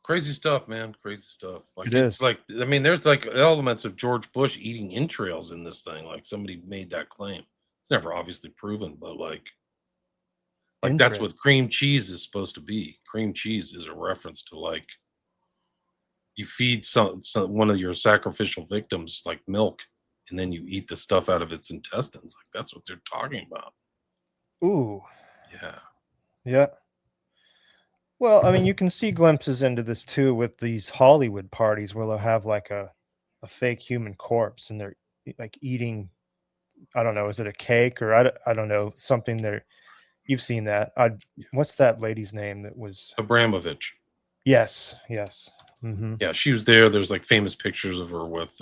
Crazy stuff, man. Crazy stuff. Like It it's is. like, I mean, there's like elements of George Bush eating entrails in this thing. Like somebody made that claim. It's never obviously proven, but like that's what cream cheese is supposed to be. Cream cheese is a reference to like you feed some one of your sacrificial victims like milk, and then you eat the stuff out of its intestines. Like that's what they're talking about. Ooh. Yeah. Yeah. Well, I mean, you can see glimpses into this too with these Hollywood parties where they'll have like a fake human corpse, and they're like eating, I don't know, is it a cake or I don't know, something there. You've seen that. What's that lady's name that was? Abramovich. Yes. Yes. Mm-hmm. Yeah, she was there. There's like famous pictures of her with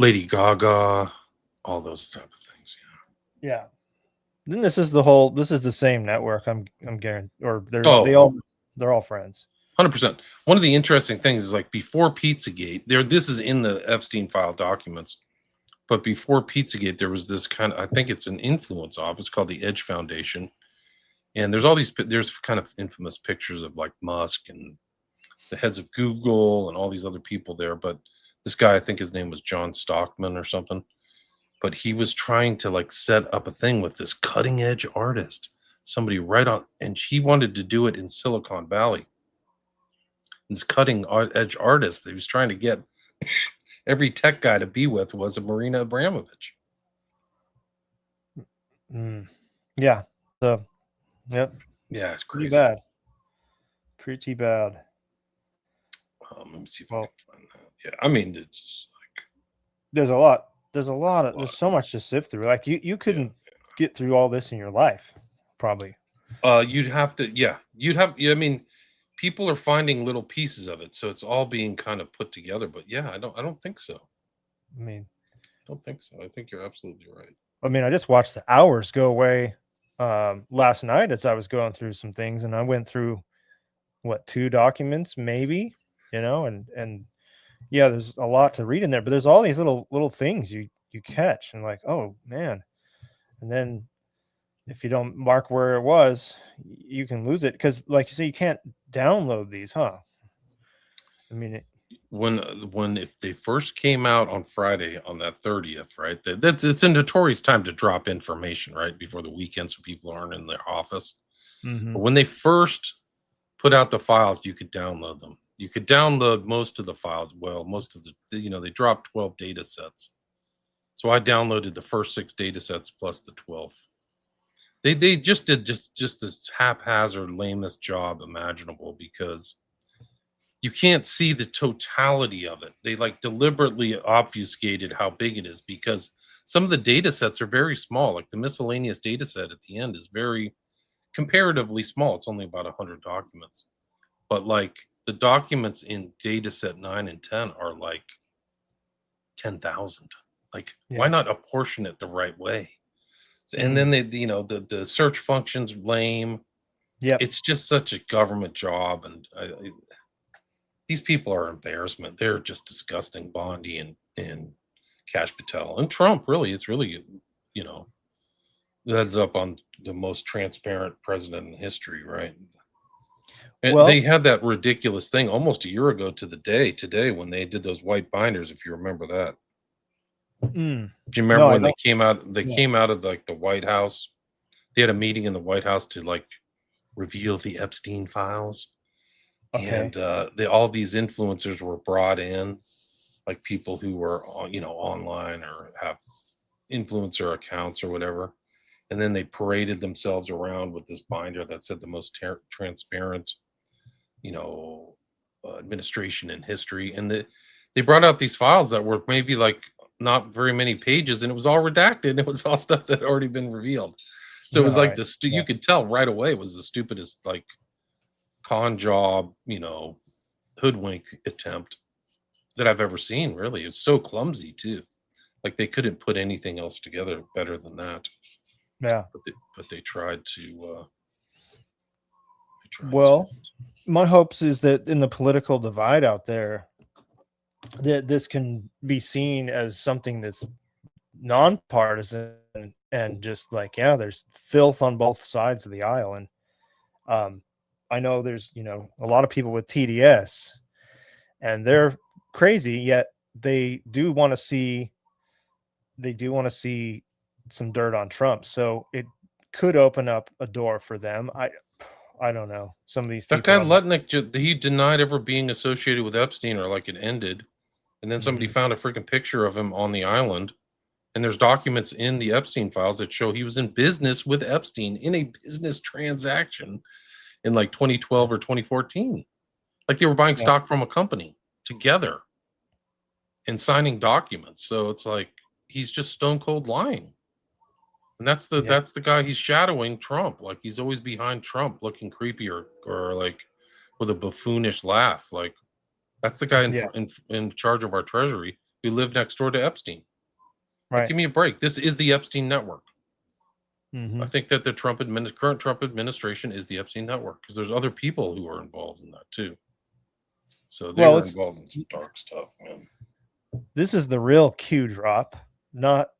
Lady Gaga, all those type of things. Yeah. Then this is the same network. I'm guaranteed, or Oh, they're all friends. 100%. One of the interesting things is like before Pizzagate, this is in the Epstein file documents, but before Pizzagate, there was this kind of, I think it's an influence op. It's called the Edge Foundation. And there's kind of infamous pictures of like Musk and the heads of Google and all these other people there. But this guy, I think his name was John Stockman or something. But he was trying to like set up a thing with this cutting edge artist, somebody right on, and he wanted to do it in Silicon Valley. This cutting edge artist that he was trying to get every tech guy to be with was a Marina Abramovich. Yeah. So, yep. Yeah, it's Pretty crazy. bad. Pretty bad. Let me see if I Well, can find that. Yeah, I mean, it's there's a lot. There's lot. so much to sift through. Like you Yeah. couldn't get through all this in your life, probably. You'd have to, yeah, you'd have, yeah, I mean, people are finding little pieces of it, so it's all being kind of put together. But yeah, I don't think so. I mean, I don't think so. I think you're absolutely right. I just watched the hours go away last night as I was going through some things, and I went through what, 2 documents maybe, and yeah, there's a lot to read in there, but there's all these little things you catch and like, oh man, and then if you don't mark where it was, you can lose it because, like you say, you can't download these, huh? I mean, When if they first came out on Friday on that 30th, right? That's it's a notorious time to drop information right before the weekend, so people aren't in their office. mm-hmm. But when they first put out the files, you could download them. You could download most of the files. Well, most of they dropped 12 data sets. So I downloaded the first 6 data sets plus the 12th. They just did just this haphazard, lamest job imaginable because you can't see the totality of it. They like deliberately obfuscated how big it is because some of the data sets are very small. Like the miscellaneous data set at the end is very comparatively small. It's only about 100 documents. But like the documents in data set 9 and 10 are like 10,000. Like, why Yeah. not apportion it the right way? And Mm. then the search function's lame. Yep. It's just such a government job, and these people are embarrassment. They're just disgusting. Bondi and Cash Patel and Trump. Really, it's really you know heads up on the most transparent president in history, right? And they Well, had that ridiculous thing almost a year ago to the day today when they did those white binders. If you remember that, do you remember no, I when they don't. came out? They Yeah. came out of like the White House. They had a meeting in the White House to like reveal the Epstein files, Okay. and all these influencers were brought in, like people who were online or have influencer accounts or whatever, and then they paraded themselves around with this binder that said the most transparent you know administration in history, and they brought out these files that were maybe like not very many pages, and it was all redacted. It was all stuff that had already been revealed. So it was All like right. this Yeah. you could tell right away it was the stupidest like con job, hoodwink attempt that I've ever seen. Really, it's so clumsy too. Like they couldn't put anything else together better than that. Yeah. But they tried to. They tried to. Well, my hopes is that in the political divide out there, that this can be seen as something that's nonpartisan and just like, yeah, there's filth on both sides of the aisle. And um, I know there's, a lot of people with TDS and they're crazy, yet they do want to see some dirt on Trump. So it could open up a door for them. I don't know. Some of these That guy people I'm like, Lutnick, he denied ever being associated with Epstein or like it ended. And then somebody mhm, found a freaking picture of him on the island. And there's documents in the Epstein files that show he was in business with Epstein in a business transaction in like 2012 or 2014. Like they were buying yeah, stock from a company together and signing documents. So it's like he's just stone cold lying. And yeah, that's the guy he's shadowing Trump. Like he's always behind Trump looking creepy or like with a buffoonish laugh. Like that's the guy yeah, in charge of our treasury who lived next door to Epstein. Like, right. give me a break. This is the Epstein network. I Hmm. think that the current Trump administration is the Epstein network because there's other people who are involved in that too. So they Well, were it's involved in some dark stuff, man. this is the real Q drop, not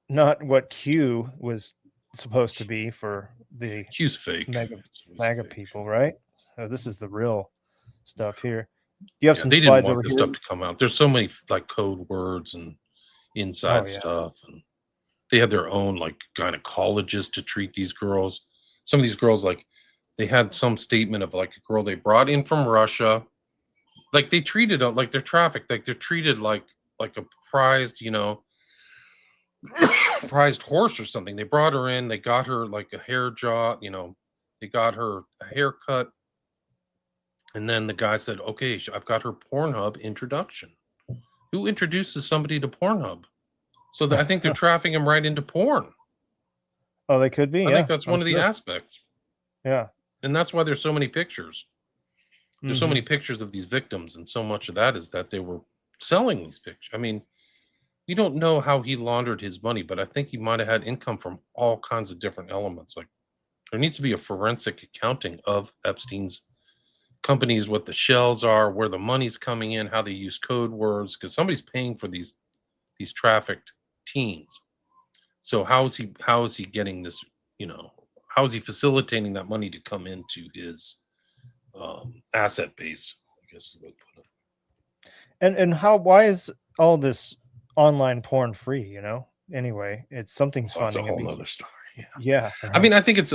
what Q was supposed to be for the Q's fake. mega It's MAGA fake. people, right? So this is the real stuff here. You have Yeah, some they didn't slides want over this here. stuff to come out. There's so many like code words and Oh inside yeah, stuff, and they had their own like gynecologists to treat these girls. Some of these girls, like, they had some statement of like a girl they brought in from Russia. Like they treated them like they're trafficked. Like they're treated like a prized, prized horse or something. They brought her in. They got her like a hair job, They got her a haircut, and then the guy said, "Okay, I've got her Pornhub introduction." Who introduces somebody to Pornhub? So I think they're trafficking them right into porn. Oh, they could be. I Yeah, think that's I'm one of the sure. aspects, Yeah. and that's why there's so many pictures. There's so Mhm. many pictures of these victims, and so much of that is that they were selling these pictures. I mean, we don't know how he laundered his money, but I think he might have had income from all kinds of different elements. Like there needs to be a forensic accounting of Epstein's companies, what the shells are, where the money's coming in, how they use code words, because somebody's paying for these trafficked teens. So how is he getting this? You know, how is he facilitating that money to come into his asset base? I guess is what to put it. And why is all this online porn free, you know? Anyway, it's something's Well, that's a funding it. whole nother story. Yeah. Yeah, I right. mean, I think it's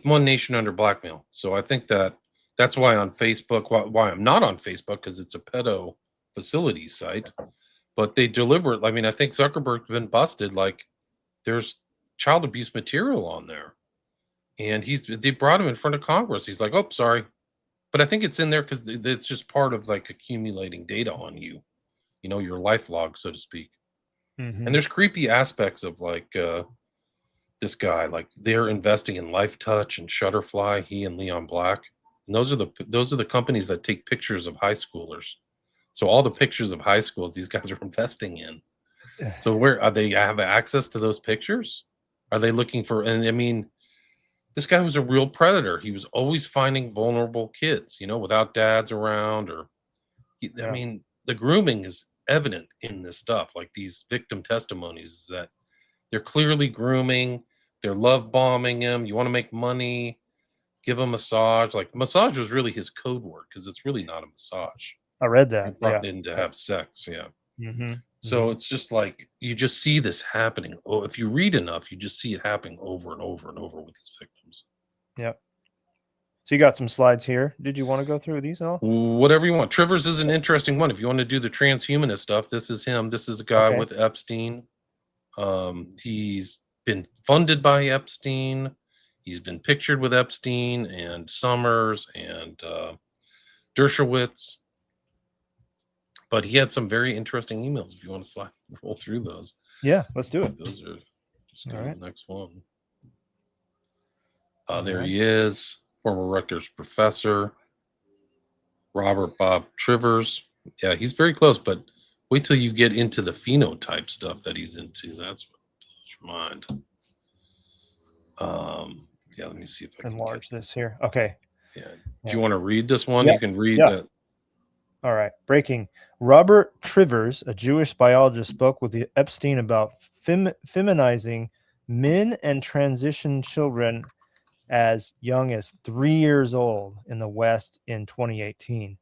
one nation under blackmail. So I think that's why on Facebook, why I'm not on Facebook, because it's a pedo facility site. But they deliberate. I mean, I think Zuckerberg's been busted. Like there's child abuse material on there, and they brought him in front of Congress. He's like, "Oh, sorry," but I think it's in there because it's just part of like accumulating data on you. You know, your life log, so to speak. And Mhm. there's creepy aspects of like this guy, like they're investing in Life Touch and Shutterfly, he and Leon Black. And those are the companies that take pictures of high schoolers. So all the pictures of high schools these guys are investing in. So where are they have access to those pictures? Are they looking for, and I mean, this guy was a real predator. He was always finding vulnerable kids, you know, without dads around I Yeah. mean, the grooming is evident in this stuff. Like these victim testimonies is that they're clearly grooming, they're love bombing him. You want to make money, give him a massage. Like massage was really his code word because it's really not a massage. I read He that. brought Yeah. in to Yeah. have sex. Yeah. Mhm. So Mhm. it's just like you just see this happening. Oh, if you read enough, you just see it happening over and over and over with these victims. Yeah. So you got some slides here. Did you want to go through these all? Whatever you want. Trivers is an interesting one. If you want to do the transhumanist stuff, this is him. This is a guy Okay. with Epstein. He's been funded by Epstein. He's been pictured with Epstein and Summers and Dershowitz. But he had some very interesting emails. If you want to roll through those, Yeah, let's I do it. think those are just All go to right. the next one. All There right. he is, former Rutgers professor, Robert Bob Trivers. Yeah, he's very close, but wait till you get into the phenotype stuff that he's into. That's what blows your mind. Yeah, let me see if I can get. Enlarge this here. Okay. Yeah. Do Yeah. you want to read this one? Yeah. You can read Yeah. that. All right. Breaking. Robert Trivers, a Jewish biologist, spoke with Epstein about feminizing men and transition children as young as 3 years old in the West in 2018.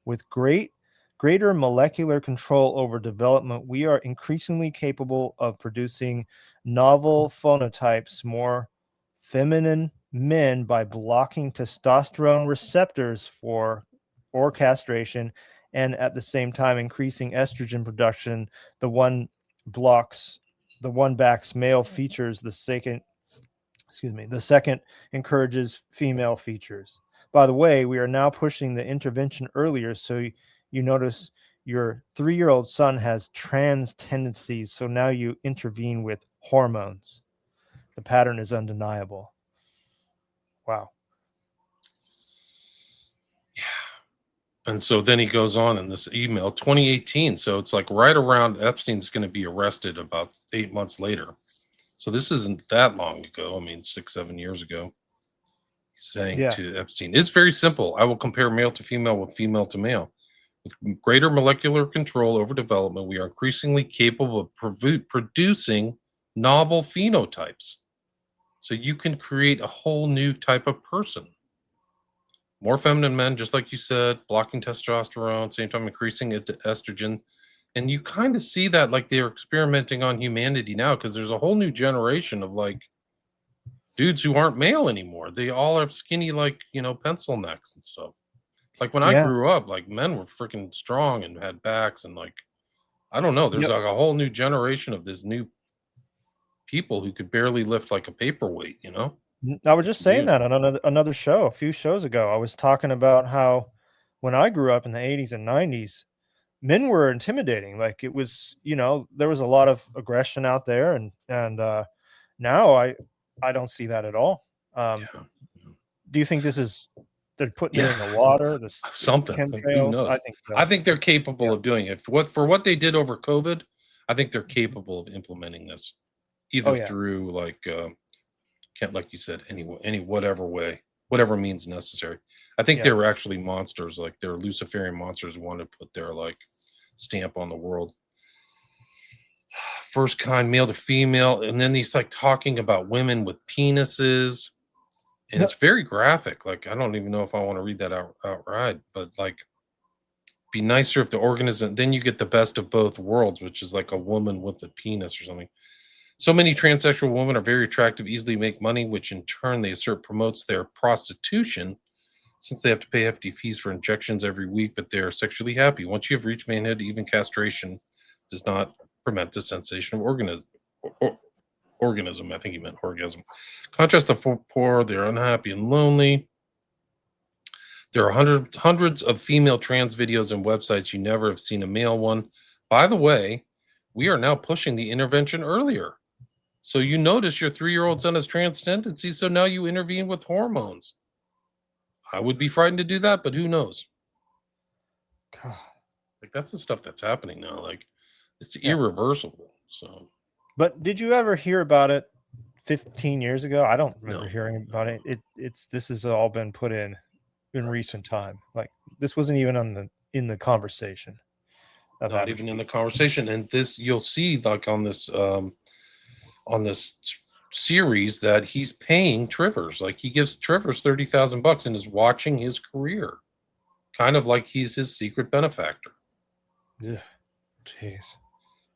With greater molecular control over development, we are increasingly capable of producing novel phenotypes, more feminine men by blocking testosterone receptors for or castration, and at the same time increasing estrogen production. The one blocks the one backs male features, the second encourages female features. By the way, we are now pushing the intervention earlier, so you notice your 3-year-old son has trans tendencies, so now you intervene with hormones. The pattern is undeniable. Wow. And so then he goes on in this email, 2018. So it's like right around Epstein's going to be arrested about 8 months later. So this isn't that long ago. I mean, 6, 7 years ago. He's saying Yeah. to Epstein, it's very simple. I will compare male to female with female to male. With greater molecular control over development, we are increasingly capable of producing novel phenotypes. So you can create a whole new type of person. More feminine men, just like you said, blocking testosterone, same time increasing estrogen. And you kind of see that like they're experimenting on humanity now because there's a whole new generation of like dudes who aren't male anymore. They all have skinny, like, you know, pencil necks and stuff. Like when I Yeah. grew up, like men were freaking strong and had backs and like, I don't know, there's Yep. like a whole new generation of this new people who could barely lift like a paperweight, you know? I was just It's saying new. that on another show a few shows ago. I was talking about how when I grew up in the 80s and 90s, men were intimidating. Like it was, there was a lot of aggression out there, and now I don't see that at all. Yeah. Do you think this is they're putting it Yeah. in the water, this Something. Who chemtrails? I knows? think I so. think they're Yeah. capable of doing it. For what they did over COVID, I think they're capable of implementing this Oh either yeah. through can't, like you said, any whatever way, whatever means necessary. I think they Yeah. were actually monsters, like they're Luciferian monsters who want to put their stamp on the world. First kind, male to female, and then he's like talking about women with penises, and it's very graphic. Like I don't even know if I want to read that outright, but like be nicer if the organism, then you get the best of both worlds, which is like a woman with a penis or something. So many transsexual women are very attractive, easily make money, which in turn they assert promotes their prostitution since they have to pay hefty fees for injections every week, but they are sexually happy. Once you have reached manhood, even castration does not prevent the sensation of organism. I think he meant orgasm. Contrast the poor, they're unhappy and lonely. There are hundreds of female trans videos and websites. You never have seen a male one. By the way, we are now pushing the intervention earlier. So you notice your 3-year-old son has trans tendencies, so now you intervene with hormones. I would be frightened to do that, but who knows? God. Like that's the stuff that's happening now. Like it's Yeah. irreversible. So But did you ever hear about it 15 years ago? I don't remember no, hearing about it. This has all been put in recent time. Like this wasn't even in the conversation of not average even in the people. conversation. And this you'll see like on this series that he's paying Trivers. Like he gives Trivers $30,000 and is watching his career, kind of like he's his secret benefactor. Ugh, jeez.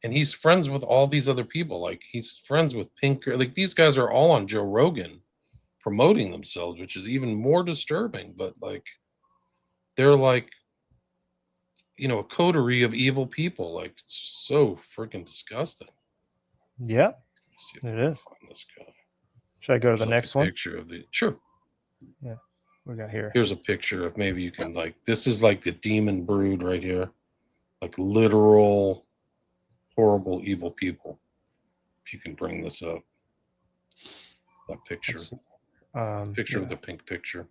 And he's friends with all these other people. Like he's friends with Pinker. Like these guys are all on Joe Rogan promoting themselves, which is even more disturbing. But like they're like, a coterie of evil people. Like it's so freaking disgusting. Yeah, Let me see if I it can is. find this guy. Should I go to There's the like next a one? picture of the sure. Yeah, we got here. Here's a picture of maybe you can this is like the demon brood right here. Like literal horrible evil people. If you can bring this up. That picture. Picture Yeah. of the pink picture.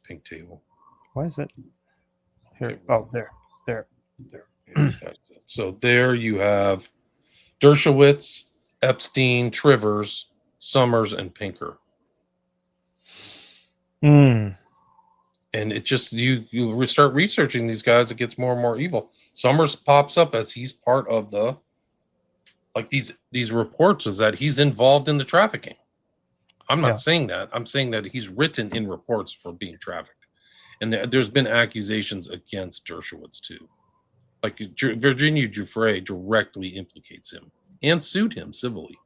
Pink table. Why is it here? Okay. Oh, there. Yeah, that's it. So there you have Dershowitz, Epstein, Trivers, Summers, and Pinker. Hmm. And it just you start researching these guys, it gets more and more evil. Summers pops up as he's part of the these reports is that he's involved in the trafficking. I'm not saying that. I'm saying that he's written in reports for being trafficked. And there's been accusations against Dershowitz too. Like Virginia Giuffre directly implicates him and sued him civilly.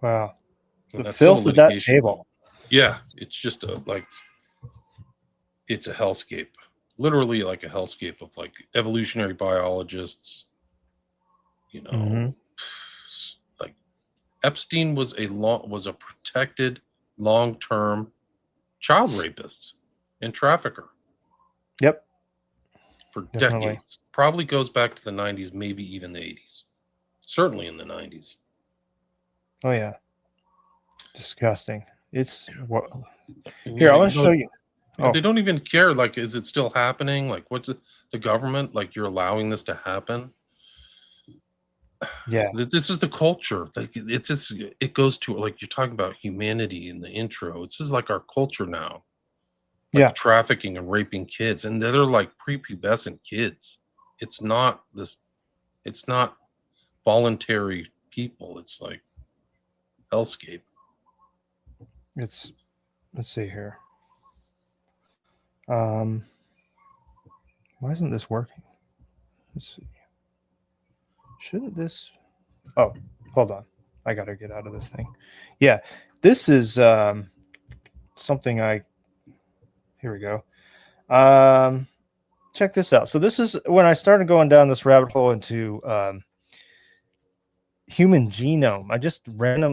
Wow. And The filth of that table. Yeah, it's just it's a hellscape. Literally like a hellscape of like evolutionary biologists, like Epstein was a protected long-term child rapist and trafficker. Yep. For Definitely. decades. Probably goes back to the 90s, maybe even the 80s. Certainly in the 90s. Oh yeah. Disgusting. It's what here, I want to show you. They don't even care. Like, is it still happening? Like, what's the government? Like, you're allowing this to happen? Yeah. This is the culture. Like, it's just, it goes to, like, you're talking about humanity in the intro. It's just like our culture now. Like trafficking and raping kids. And they're like prepubescent kids. It's not voluntary people. It's like hellscape. Let's see here. Why isn't this working? Let's see. Shouldn't this? Oh, hold on. I gotta get out of this thing. Yeah, this is something here we go. Check this out. So this is when I started going down this rabbit hole into human genome.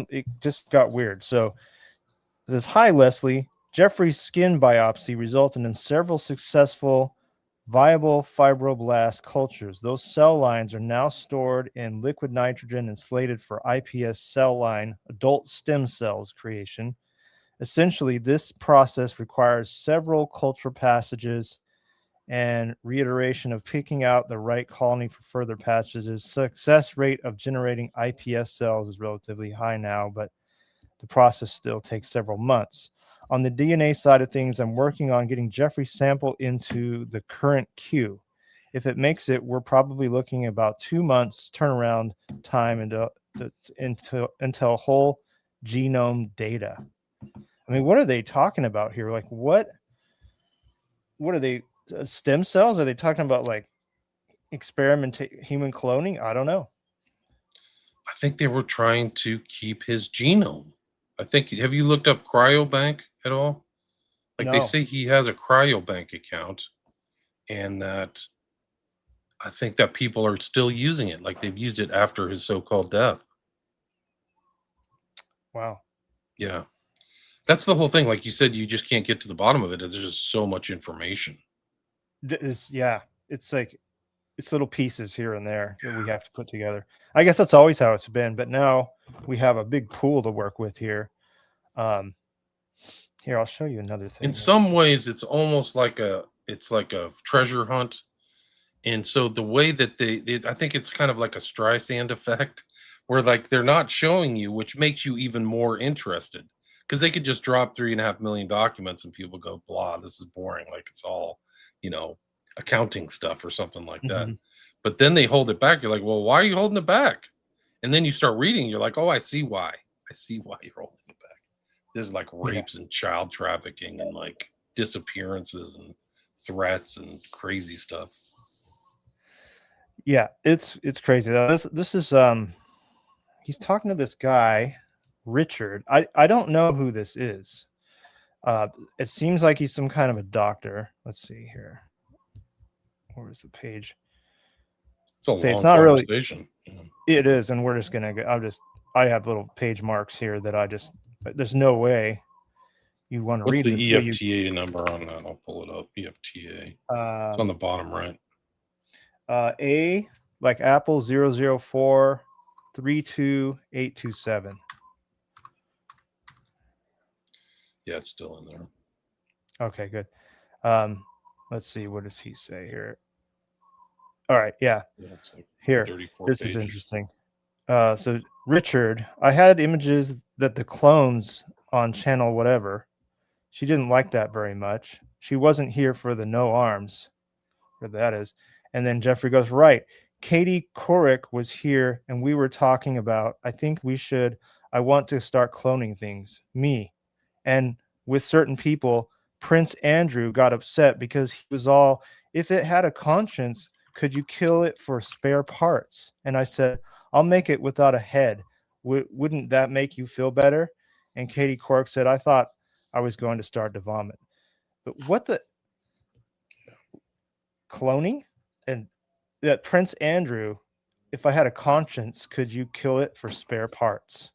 It just got weird. So it says, hi, Leslie. Jeffrey's skin biopsy resulted in several successful viable fibroblast cultures. Those cell lines are now stored in liquid nitrogen and slated for iPS cell line adult stem cells creation. Essentially, this process requires several culture passages and reiteration of picking out the right colony for further passages. Success rate of generating iPS cells is relatively high now, but the process still takes several months. On the DNA side of things, I'm working on getting Jeffrey's sample into the current queue. If it makes it, we're probably looking about 2 months turnaround time until whole genome data. I mean, what are they talking about here? Like, what are they? Stem cells? Are they talking about like human cloning? I don't know. I think they were trying to keep his genome. I think, have you looked up cryobank at all? Like they No. say he has a cryobank account, and that I think that people are still using it. Like they've used it after his so-called death. Wow. Yeah. That's the whole thing. Like you said, you just can't get to the bottom of it. There's just so much information. Yeah. It's like it's little pieces here and there that we have to put together. I guess that's always how it's been, but now we have a big pool to work with here. Here, I'll show you another thing. In some ways, it's almost like a treasure hunt. And so the way that I think it's kind of like a Streisand effect, where like they're not showing you, which makes you even more interested, because they could just drop 3.5 million documents and people go, blah, this is boring. Like it's all, accounting stuff or something like that. But then they hold it back. You're like, well, why are you holding it back? And then you start reading. You're like, oh, I see why. I see why you're holding it back. There's like rapes and child trafficking and like disappearances and threats and crazy stuff. Yeah, it's crazy. This is he's talking to this guy, Richard. I don't know who this is. It seems like he's some kind of a doctor. Let's see here. Where's the page? It's a long not conversation. Really, it is, and we're just gonna go. I have little page marks here that there's no way you want to What's read the this. EFTA number on that? I'll pull it up. EFTA. It's on the bottom right. A like Apple 004 32827. Yeah, it's still in there. Okay, good. Let's see, what does he say here? All right, yeah. It's like here. This pages. Is interesting. So Richard, I had images that the clones on channel whatever. She didn't like that very much. She wasn't here for the no arms, where that is. And then Jeffrey goes, right. Katie Couric was here and we were talking about, I want to start cloning things. Me. And with certain people, Prince Andrew got upset because he was all, if it had a conscience, could you kill it for spare parts? And I said, I'll make it without a head. Wouldn't that make you feel better? And Katie Couric said, I thought I was going to start to vomit. But what the cloning? And that Prince Andrew, if I had a conscience, could you kill it for spare parts?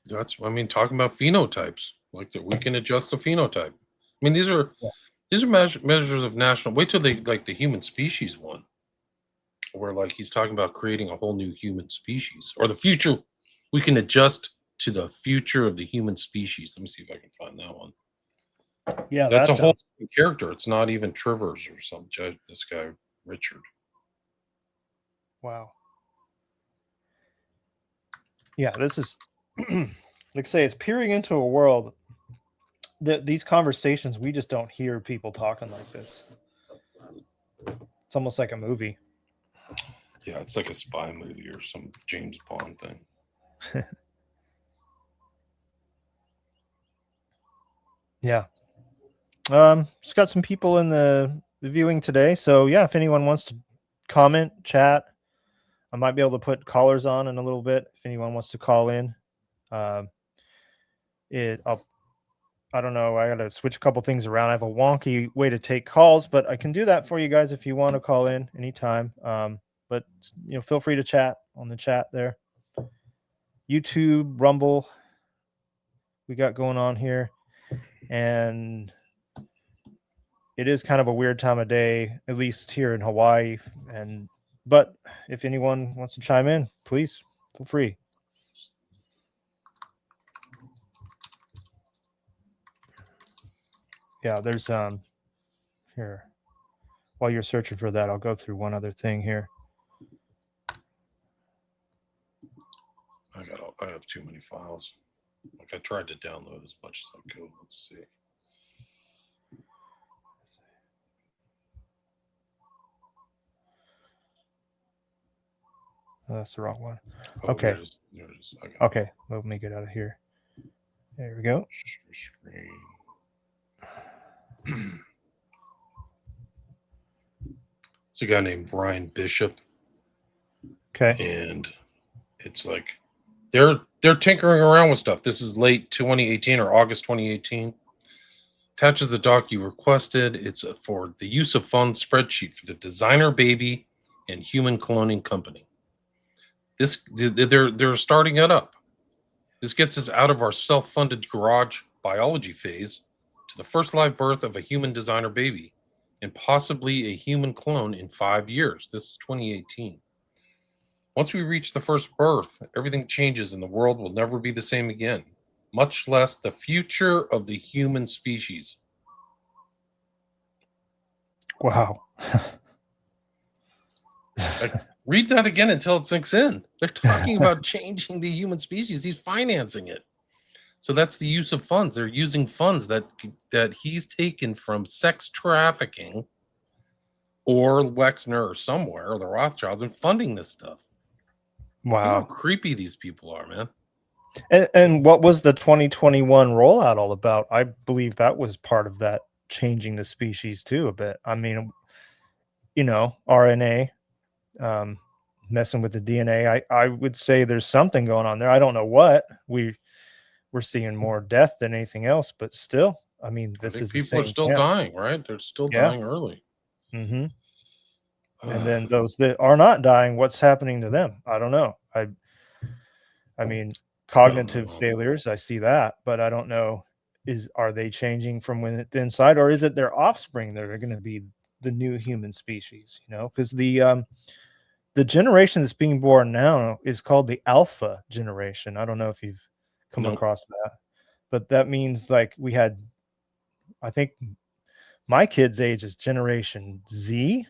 Talking about phenotypes, like that we can adjust the phenotype. I mean, these are measures of national. Wait till they like the human species one, where like he's talking about creating a whole new human species or the future. We can adjust to the future of the human species. Let me see if I can find that one. Yeah, that's a whole character. It's not even Trivers or some judge. This guy Richard. Wow. Yeah, this is like I say, it's peering into a world that these conversations we just don't hear people talking like this. It's almost like a movie. Yeah, it's like a spy movie or some James Bond thing. Yeah. Just got some people in the viewing today. So yeah, if anyone wants to comment, chat, I might be able to put callers on in a little bit. If anyone wants to call in, I don't know. I got to switch a couple things around. I have a wonky way to take calls, but I can do that for you guys if you want to call in anytime. But feel free to chat on the chat there. YouTube, Rumble, we got going on here, and it is kind of a weird time of day, at least here in Hawaii. But if anyone wants to chime in, please feel free. Yeah, there's here. While you're searching for that, I'll go through one other thing here. I have too many files. Like I tried to download as much as I could. Let's see. That's the wrong one. Oh, okay. There it is. Okay. Let me get out of here. There we go. Share screen. It's a guy named Brian Bishop. Okay. And it's like they're tinkering around with stuff. This is late 2018 or August 2018. Attaches the doc you requested. It's for the use of funds spreadsheet for the designer baby and human cloning company. They're starting it up. This gets us out of our self-funded garage biology phase to the first live birth of a human designer baby and possibly a human clone in 5 years. This is 2018. Once we reach the first birth, everything changes and the world will never be the same again, much less the future of the human species. Wow. Read that again until it sinks in. They're talking about changing the human species. He's financing it. So that's the use of funds. They're using funds that he's taken from sex trafficking or Wexner or somewhere, or the Rothschilds, and funding this stuff. Wow. Look how creepy these people are, man. And what was the 2021 rollout all about? I believe that was part of that changing the species too a bit. I mean, RNA, messing with the DNA. I would say there's something going on there. I don't know what. We're seeing more death than anything else, but still, I mean, this is people are still dying, right? They're still dying early. Mm-hmm. And then those that are not dying, what's happening to them? I don't know. I mean, cognitive failures, I see that, but I don't know, are they changing from the inside, or is it their offspring that are going to be the new human species? Because the generation that's being born now is called the alpha generation. I don't know if you've come across that, but that means like we had, I think my kid's age is generation Z.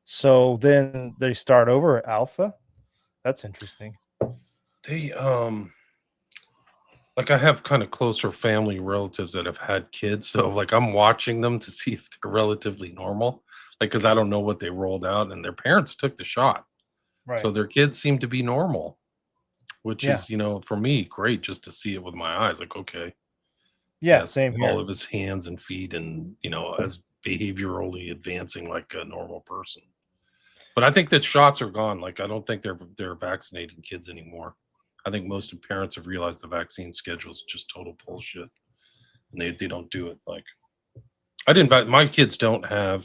So then they start over at alpha. That's interesting. They like I have kind of closer family relatives that have had kids, so like I'm watching them to see if they're relatively normal, like because I don't know what they rolled out, and their parents took the shot, right. So their kids seem to be normal, which is for me great just to see it with my eyes. Like okay, same here. All of his hands and feet, and as behaviorally advancing like a normal person. But I think that shots are gone. Like I don't think they're vaccinating kids anymore. I think most parents have realized the vaccine schedule is just total bullshit, and they don't do it. Like my kids don't have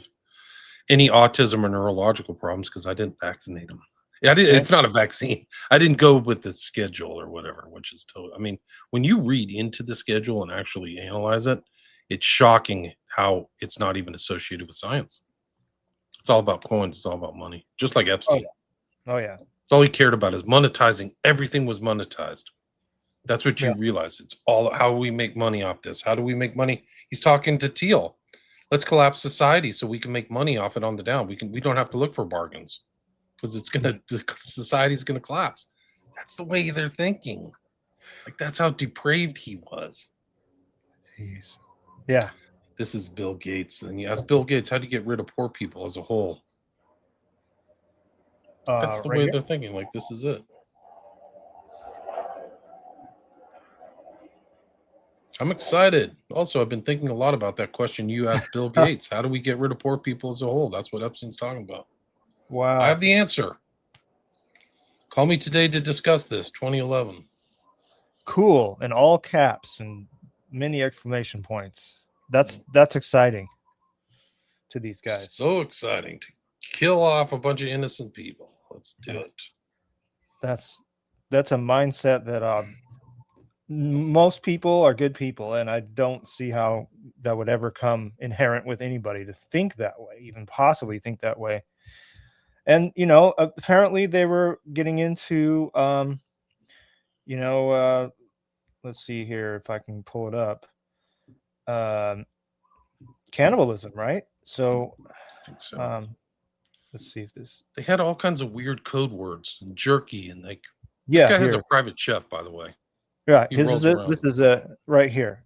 any autism or neurological problems because I didn't vaccinate them. It's not a vaccine. I didn't go with the schedule or whatever, which is total. I mean, when you read into the schedule and actually analyze it, it's shocking how it's not even associated with science. It's all about coins. It's all about money, just like Epstein. Oh yeah. It's all he cared about is monetizing. Everything was monetized. That's what you realize. It's all how we make money off this. How do we make money? He's talking to Teal. Let's collapse society so we can make money off it on the down. We don't have to look for bargains because society's gonna collapse. That's the way they're thinking. Like that's how depraved he was. Jeez. Yeah. This is Bill Gates. And you ask Bill Gates, how do you get rid of poor people as a whole? That's the way they're thinking. Like, this is it. I'm excited. Also, I've been thinking a lot about that question you asked Bill Gates. How do we get rid of poor people as a whole? That's what Epstein's talking about. Wow. I have the answer. Call me today to discuss this, 2011. Cool. In all caps and many exclamation points. That's exciting to these guys. So exciting to kill off a bunch of innocent people. Let's do it. That's a mindset that most people are good people, and I don't see how that would ever come inherent with anybody to think that way, even possibly think that way. And apparently they were getting into let's see here if I can pull it up. Cannibalism, right? So, I think so. let's see if this. They had all kinds of weird code words and jerky and like. Yeah, this guy has here. a private chef, by the way. Yeah, He this rolls is around. this is a right here.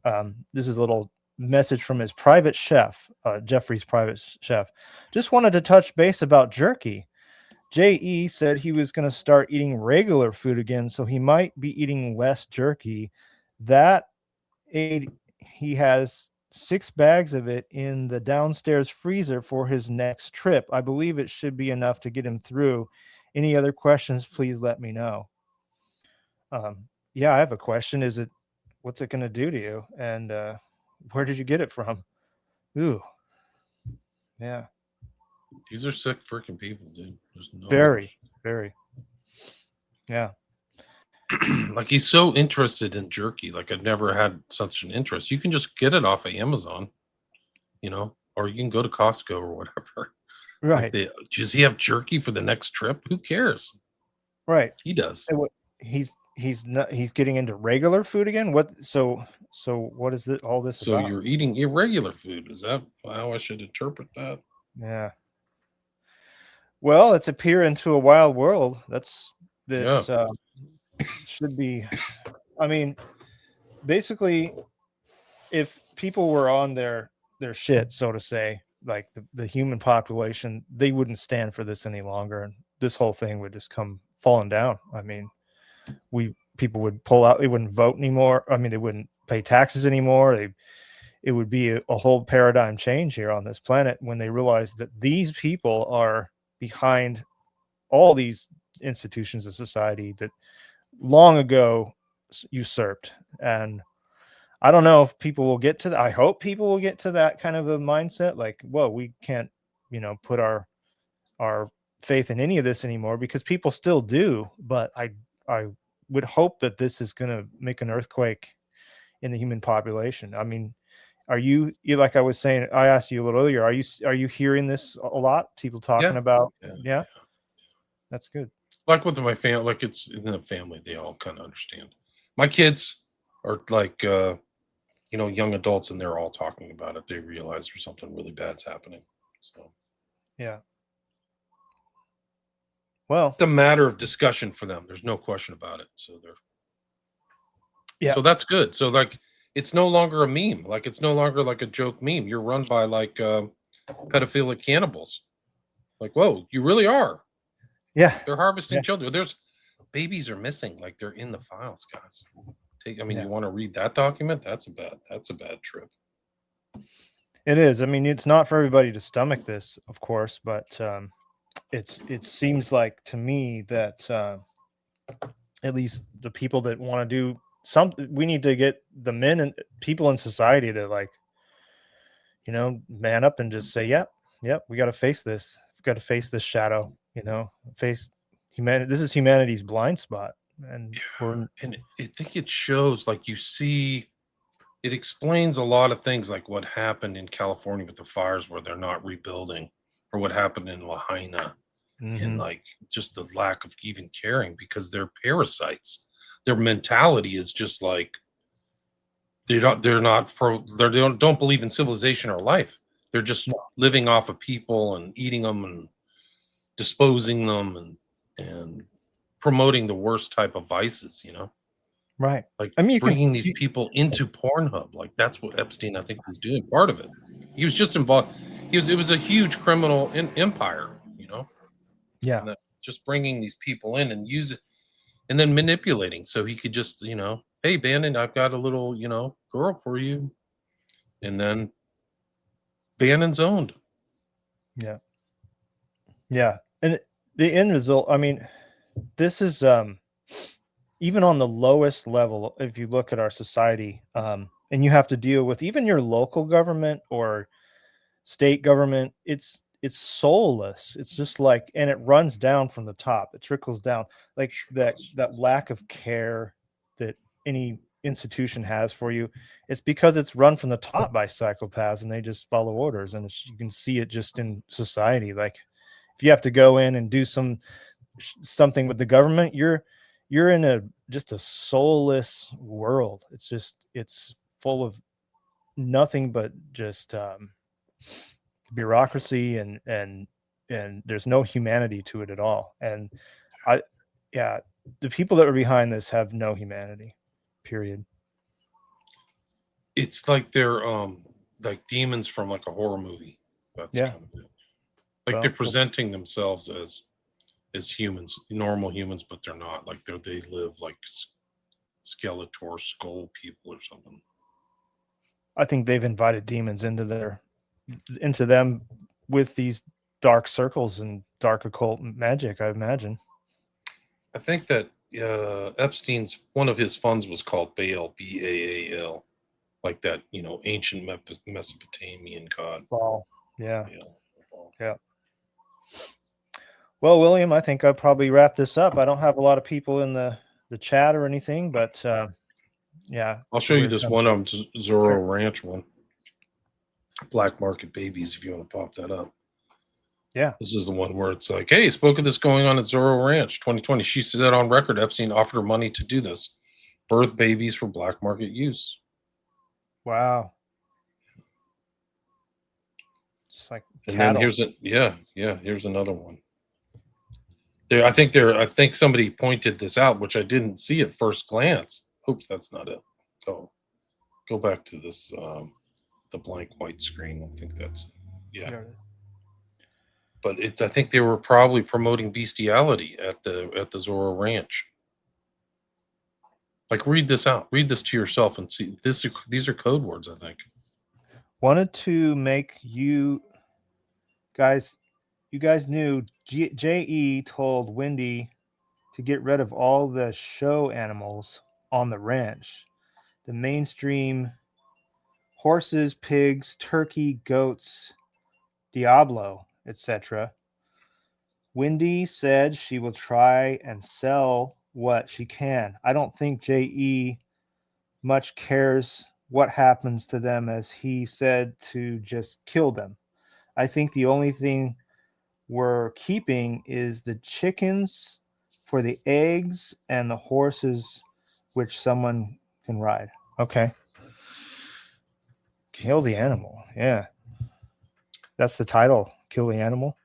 This is a little message from his private chef, Jeffrey's private chef. Just wanted to touch base about jerky. JE said he was going to start eating regular food again, so he might be eating less jerky. That he has 6 bags of it in the downstairs freezer for his next trip. I believe it should be enough to get him through. Any other questions, please let me know. Yeah, I have a question. What's it going to do to you? And where did you get it from? Ooh. Yeah. These are sick freaking people, dude. There's no Very. Yeah. like he's so interested in jerky. Like I've never had such an interest. You can just get it off of Amazon, or you can go to Costco or whatever. Right. Like does he have jerky for the next trip? Who cares? Right. He does. He's getting into regular food again. So what is all this So about? you're eating irregular food. Is that how I should interpret that? Yeah. Well, it's a peer into a wild world. That's should be. I mean, basically, if people were on their shit, so to say, like the human population, they wouldn't stand for this any longer, and this whole thing would just come falling down. I mean, people would pull out. They wouldn't vote anymore. I mean, they wouldn't pay taxes anymore. It would be a whole paradigm change here on this planet when they realize that these people are behind all these institutions of society that long ago usurped. And I don't know if people will get to that. I hope people will get to that kind of a mindset. Like, whoa, we can't, put our faith in any of this anymore, because people still do. But I would hope that this is going to make an earthquake in the human population. I mean, are you like I was saying, I asked you a little earlier, are you hearing this a lot? People talking about, yeah. That's good. Like with my family, like it's in the family, they all kind of understand. My kids are like, young adults, and they're all talking about it. They realize there's something really bad's happening. So, yeah. Well, it's a matter of discussion for them. There's no question about it. So so that's good. So like, it's no longer a meme. Like it's no longer like a joke meme. You're run by like pedophilic cannibals. Like, whoa, you really are. Yeah. They're harvesting children. There's babies are missing. Like they're in the files, guys. You want to read that document? That's a bad trip. It is. I mean, it's not for everybody to stomach this, of course, but it seems like to me that at least the people that want to do something, we need to get the men and people in society to man up and just say, yep, we got to face this. We've got to face this shadow, face humanity. This is humanity's blind spot. And I think it shows, like, you see, it explains a lot of things, like what happened in California with the fires where they're not rebuilding, or what happened in Lahaina, and like just the lack of even caring, because they're parasites. Their mentality is just like they don't believe in civilization or life. They're just living off of people and eating them and disposing them and promoting the worst type of vices, right? Like, I mean, bringing these people into Pornhub. Like, that's what Epstein, I think, was doing. Part of it, he was just involved. It was a huge criminal empire, Yeah. and just bringing these people in and use it, and then manipulating so he could just, hey, Bannon, I've got a little, girl for you, and then Bannon's owned. Yeah. Yeah, and the end result, I mean, this is even on the lowest level, if you look at our society, and you have to deal with even your local government or state government. It's soulless. It's just like, and it runs down from the top. It trickles down, like that lack of care that any institution has for you. It's because it's run from the top by psychopaths, and they just follow orders. And you can see it just in society. Like if you have to go in and do something with the government, you're in just a soulless world. It's full of nothing but just bureaucracy, and there's no humanity to it at all. And the people that are behind this have no humanity, period. It's like they're like demons from like a horror movie. That's kind of it. Like they're presenting themselves as humans, normal humans, but they're not. Like they live like Skeletor skull people or something. I think they've invited demons into them with these dark circles and dark occult magic, I imagine. I think that Epstein's, one of his funds was called Baal, Baal, like that, ancient Mesopotamian god. Baal. Yeah. Baal. Yeah. Well, William, I think I'll probably wrap this up. I don't have a lot of people in the chat or anything, but yeah. I'll show you this one on Zorro Ranch one. Black Market Babies, if you want to pop that up. Yeah. This is the one where it's like, hey, spoke of this going on at Zorro Ranch 2020. She said on record, Epstein offered her money to do this. Birth babies for black market use. Wow. It's like and cattle. Then here's another one. I think somebody pointed this out, which I didn't see at first glance. Oops, that's not it. Oh, go back to this the blank white screen. I think that's But I think they were probably promoting bestiality at the Zorro Ranch. Like, read this out. Read this to yourself and see. These are code words, I think. Wanted to make you guys knew J.E. told Wendy to get rid of all the show animals on the ranch. The mainstream horses, pigs, turkey, goats, Diablo, etc. Wendy said she will try and sell what she can. I don't think J.E. much cares what happens to them, as he said to just kill them. I think the only thing we're keeping is the chickens for the eggs and the horses, which someone can ride. Okay. Kill the animal. Yeah. That's the title. Kill the animal.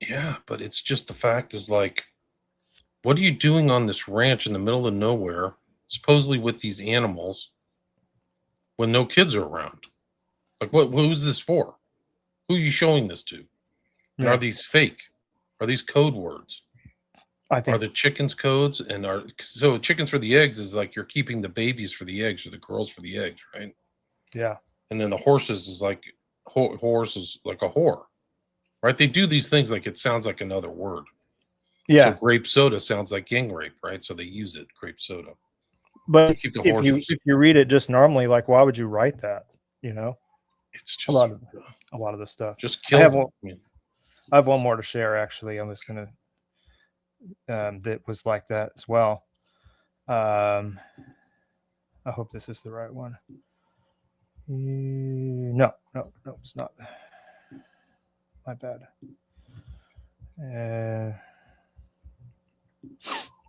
Yeah, but it's just the fact is like, what are you doing on this ranch in the middle of nowhere, supposedly with these animals, when no kids are around? Like, who's this for? Who are you showing this to? And are these fake? Are these code words? I think. Are the chickens codes? And so chickens for the eggs is like you're keeping the babies for the eggs or the girls for the eggs, right? Yeah. And then the horses is like horse is like a whore, right? They do these things like it sounds like another word. Yeah. So grape soda sounds like gang rape, right? So they use it, grape soda. But if you read it just normally, like, why would you write that? It's just a lot of the stuff. Just kill them. I have one more to share. Actually, I'm just gonna that was like that as well. I hope this is the right one. No, it's not. My bad.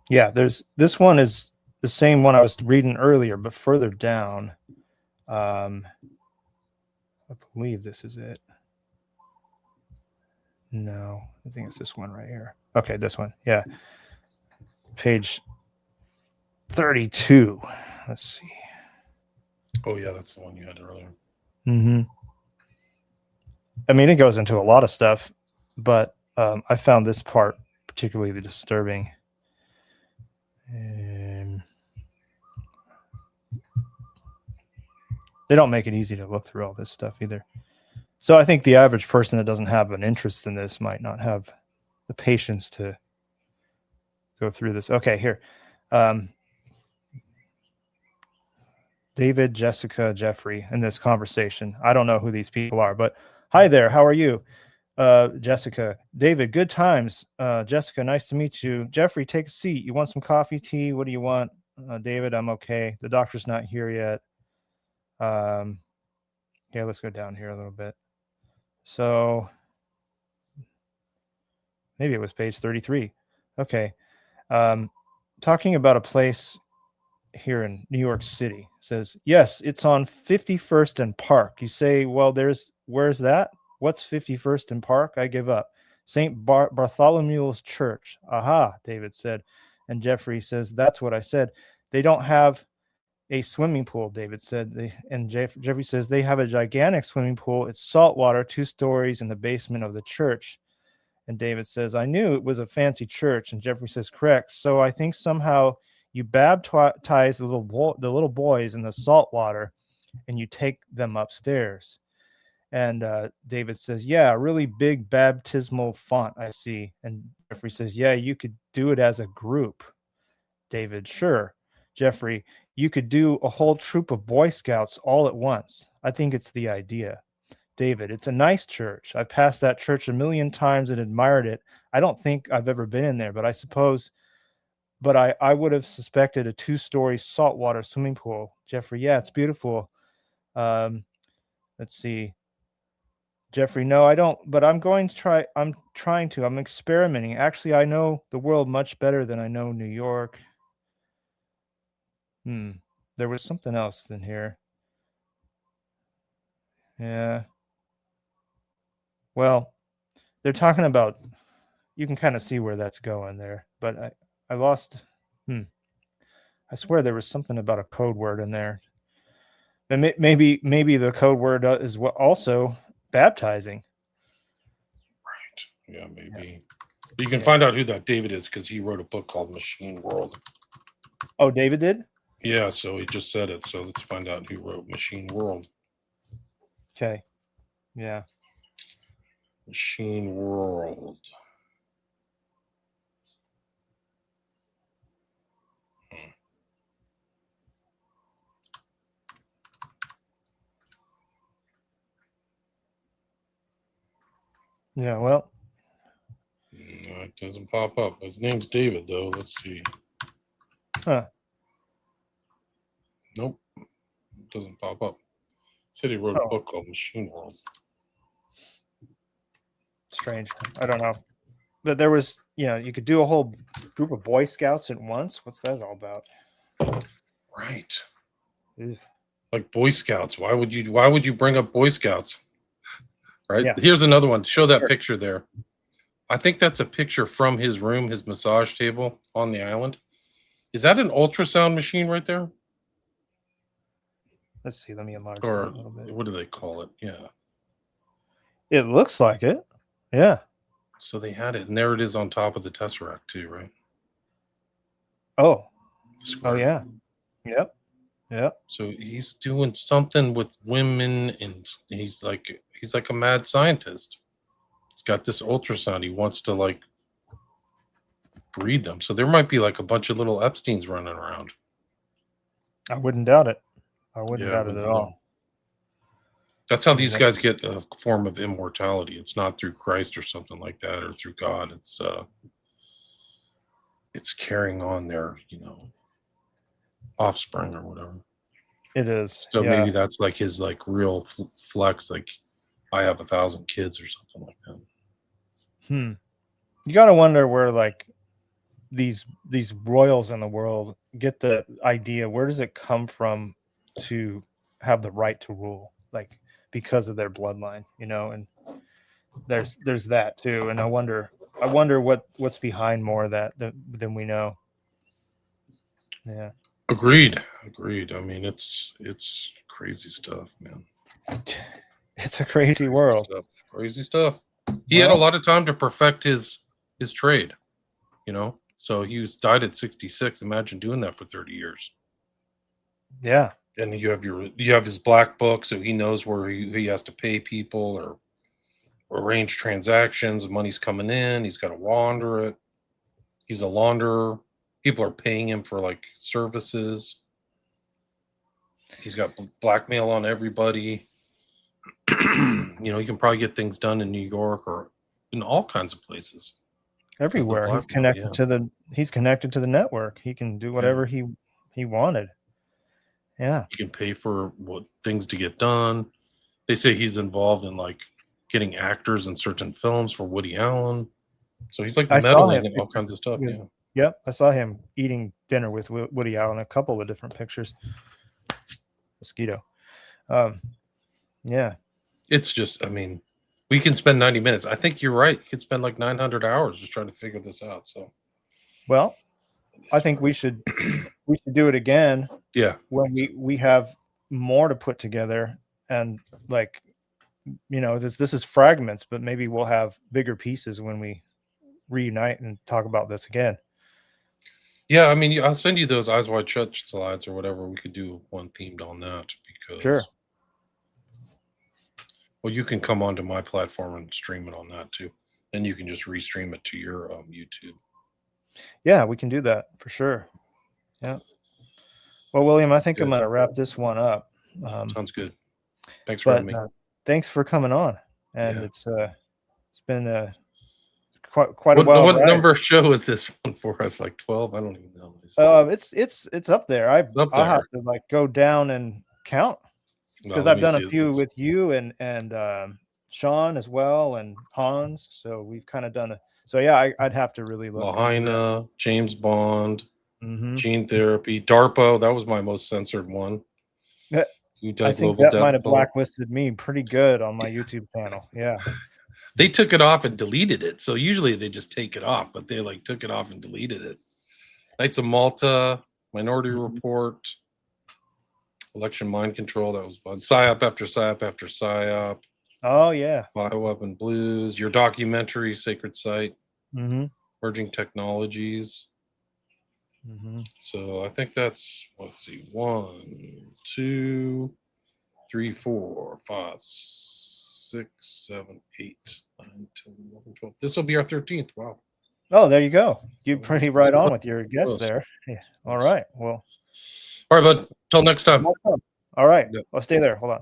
Yeah, this one is the same one I was reading earlier, but further down. I believe this is it. No, I think it's this one right here. Okay, this one. Yeah. Page 32. Let's see. Oh, yeah, that's the one you had earlier. Mm-hmm. I mean, it goes into a lot of stuff, but I found this part particularly disturbing. They don't make it easy to look through all this stuff either. So I think the average person that doesn't have an interest in this might not have the patience to go through this. Okay, here. David, Jessica, Jeffrey in this conversation. I don't know who these people are, but hi there. How are you? Jessica, David, good times. Jessica, nice to meet you. Jeffrey, take a seat. You want some coffee, tea? What do you want? David, I'm okay. The doctor's not here yet. Yeah, let's go down here a little bit. So maybe it was page 33. Okay. Talking about a place here in New York City. It says, yes, it's on 51st and Park. You say, well, where's that? What's 51st and Park? I give up. St. Bartholomew's Church. Aha, David said. And Jeffrey says, that's what I said. They don't have a swimming pool, David said. Jeffrey says, they have a gigantic swimming pool. It's saltwater, 2 stories in the basement of the church. And David says, I knew it was a fancy church. And Jeffrey says, correct. So I think somehow you baptize the little boys in the salt water and you take them upstairs. And David says, yeah, a really big baptismal font, I see. And Jeffrey says, yeah, you could do it as a group. David, sure. Jeffrey, you could do a whole troop of Boy Scouts all at once. I think it's the idea. David, it's a nice church. I've passed that church a million times and admired it. I don't think I've ever been in there, but I would have suspected a 2-story saltwater swimming pool. Jeffrey, yeah, it's beautiful. Let's see. Jeffrey, no, I don't, but I'm experimenting. Actually, I know the world much better than I know New York. There was something else in here. Yeah. Well, they're talking about, you can kind of see where that's going there, but I lost. I swear there was something about a code word in there. And maybe the code word is what also baptizing. Right. Yeah, maybe. But you can find out who that David is because he wrote a book called Machine World. Oh, David did? Yeah, so he just said it. So let's find out who wrote Machine World. Okay. Yeah. Machine World. Yeah, well. No, it doesn't pop up. His name's David, though. Let's see. Huh. Nope. It doesn't pop up. Said he wrote a book called Machine World. Strange. I don't know. But there was, you could do a whole group of Boy Scouts at once. What's that all about? Right. Ugh. Like Boy Scouts. Why would you bring up Boy Scouts? Right? Yeah. Here's another one. Show that picture there. I think that's a picture from his room, his massage table on the island. Is that an ultrasound machine right there? Let's see. Let me enlarge or that a little bit. What do they call it? Yeah. It looks like it. Yeah. So they had it, and there it is on top of the Tesseract too, right? Oh. Oh yeah. Yep. Yep. So he's doing something with women, and he's like a mad scientist. He's got this ultrasound. He wants to like breed them. So there might be like a bunch of little Epsteins running around. I wouldn't doubt it. I wouldn't doubt it at all. That's how these guys get a form of immortality. It's not through Christ or something like that, or through God. It's carrying on their, offspring or whatever. It is. So maybe that's like his like real flex. Like I have 1,000 kids or something like that. You got to wonder where like these royals in the world get the idea. Where does it come from to have the right to rule? Like because of their bloodline, and there's that too. And I wonder what's behind more of that than we know. Yeah. Agreed. I mean, it's crazy stuff, man. It's a crazy world. Crazy stuff. He had a lot of time to perfect his trade, So he died at 66. Imagine doing that for 30 years. Yeah. And you have his black book, so he knows where he has to pay people or arrange transactions. Money's coming in. He's got to launder it. He's a launderer. People are paying him for like services. He's got blackmail on everybody. You know, he can probably get things done in New York or in all kinds of places. Everywhere. He's connected to the network. He can do whatever he wanted. Yeah. He can pay for things to get done. They say he's involved in like getting actors in certain films for Woody Allen. So he's like meddling in all kinds of stuff. Yeah. Yep. I saw him eating dinner with Woody Allen, a couple of different pictures. Mosquito. Yeah. It's just, I mean, we can spend 90 minutes. I think you're right. You could spend like 900 hours just trying to figure this out. So, well, I think we should do it again. Yeah. When we have more to put together, and like, you know, this is fragments, but maybe we'll have bigger pieces when we reunite and talk about this again. Yeah, I mean, I'll send you those Eyes Wide Shut slides or whatever. We could do one themed on that because. Sure. Well, you can come onto my platform and stream it on that too, and you can just restream it to your YouTube. Yeah, we can do that for sure. Yeah. Well, William, I think I'm going to wrap this one up. Sounds good. Thanks for having me. Thanks for coming on, and it's been quite a while. What number show is this one for us? Like 12? I don't even know. It's up there. I'll have to like go down and count. Because I've done a few with you and Sean as well and Hans, so we've kind of done I'd have to really look. Lahaina, James Bond, Gene Therapy, DARPA. That was my most censored one. I think that might have blacklisted me pretty good on my YouTube channel. Yeah, they took it off and deleted it. So usually they just take it off, but they like took it off and deleted it. Knights of Malta, Minority Report. Election Mind Control, that was fun. PSYOP after PSYOP after PSYOP. Oh, yeah. Bioweapon Blues. Your documentary, Sacred Site. Emerging Technologies. So I think that's, let's see, 1, 2, 3, 4, 5, 6, 7, 8, 9, 10, 11, 12. This will be our 13th. Wow. Oh, there you go. You're pretty right on with your guess there. Yeah. All right. Well. All right, bud. Till next time. All right. I'll stay there. Hold on.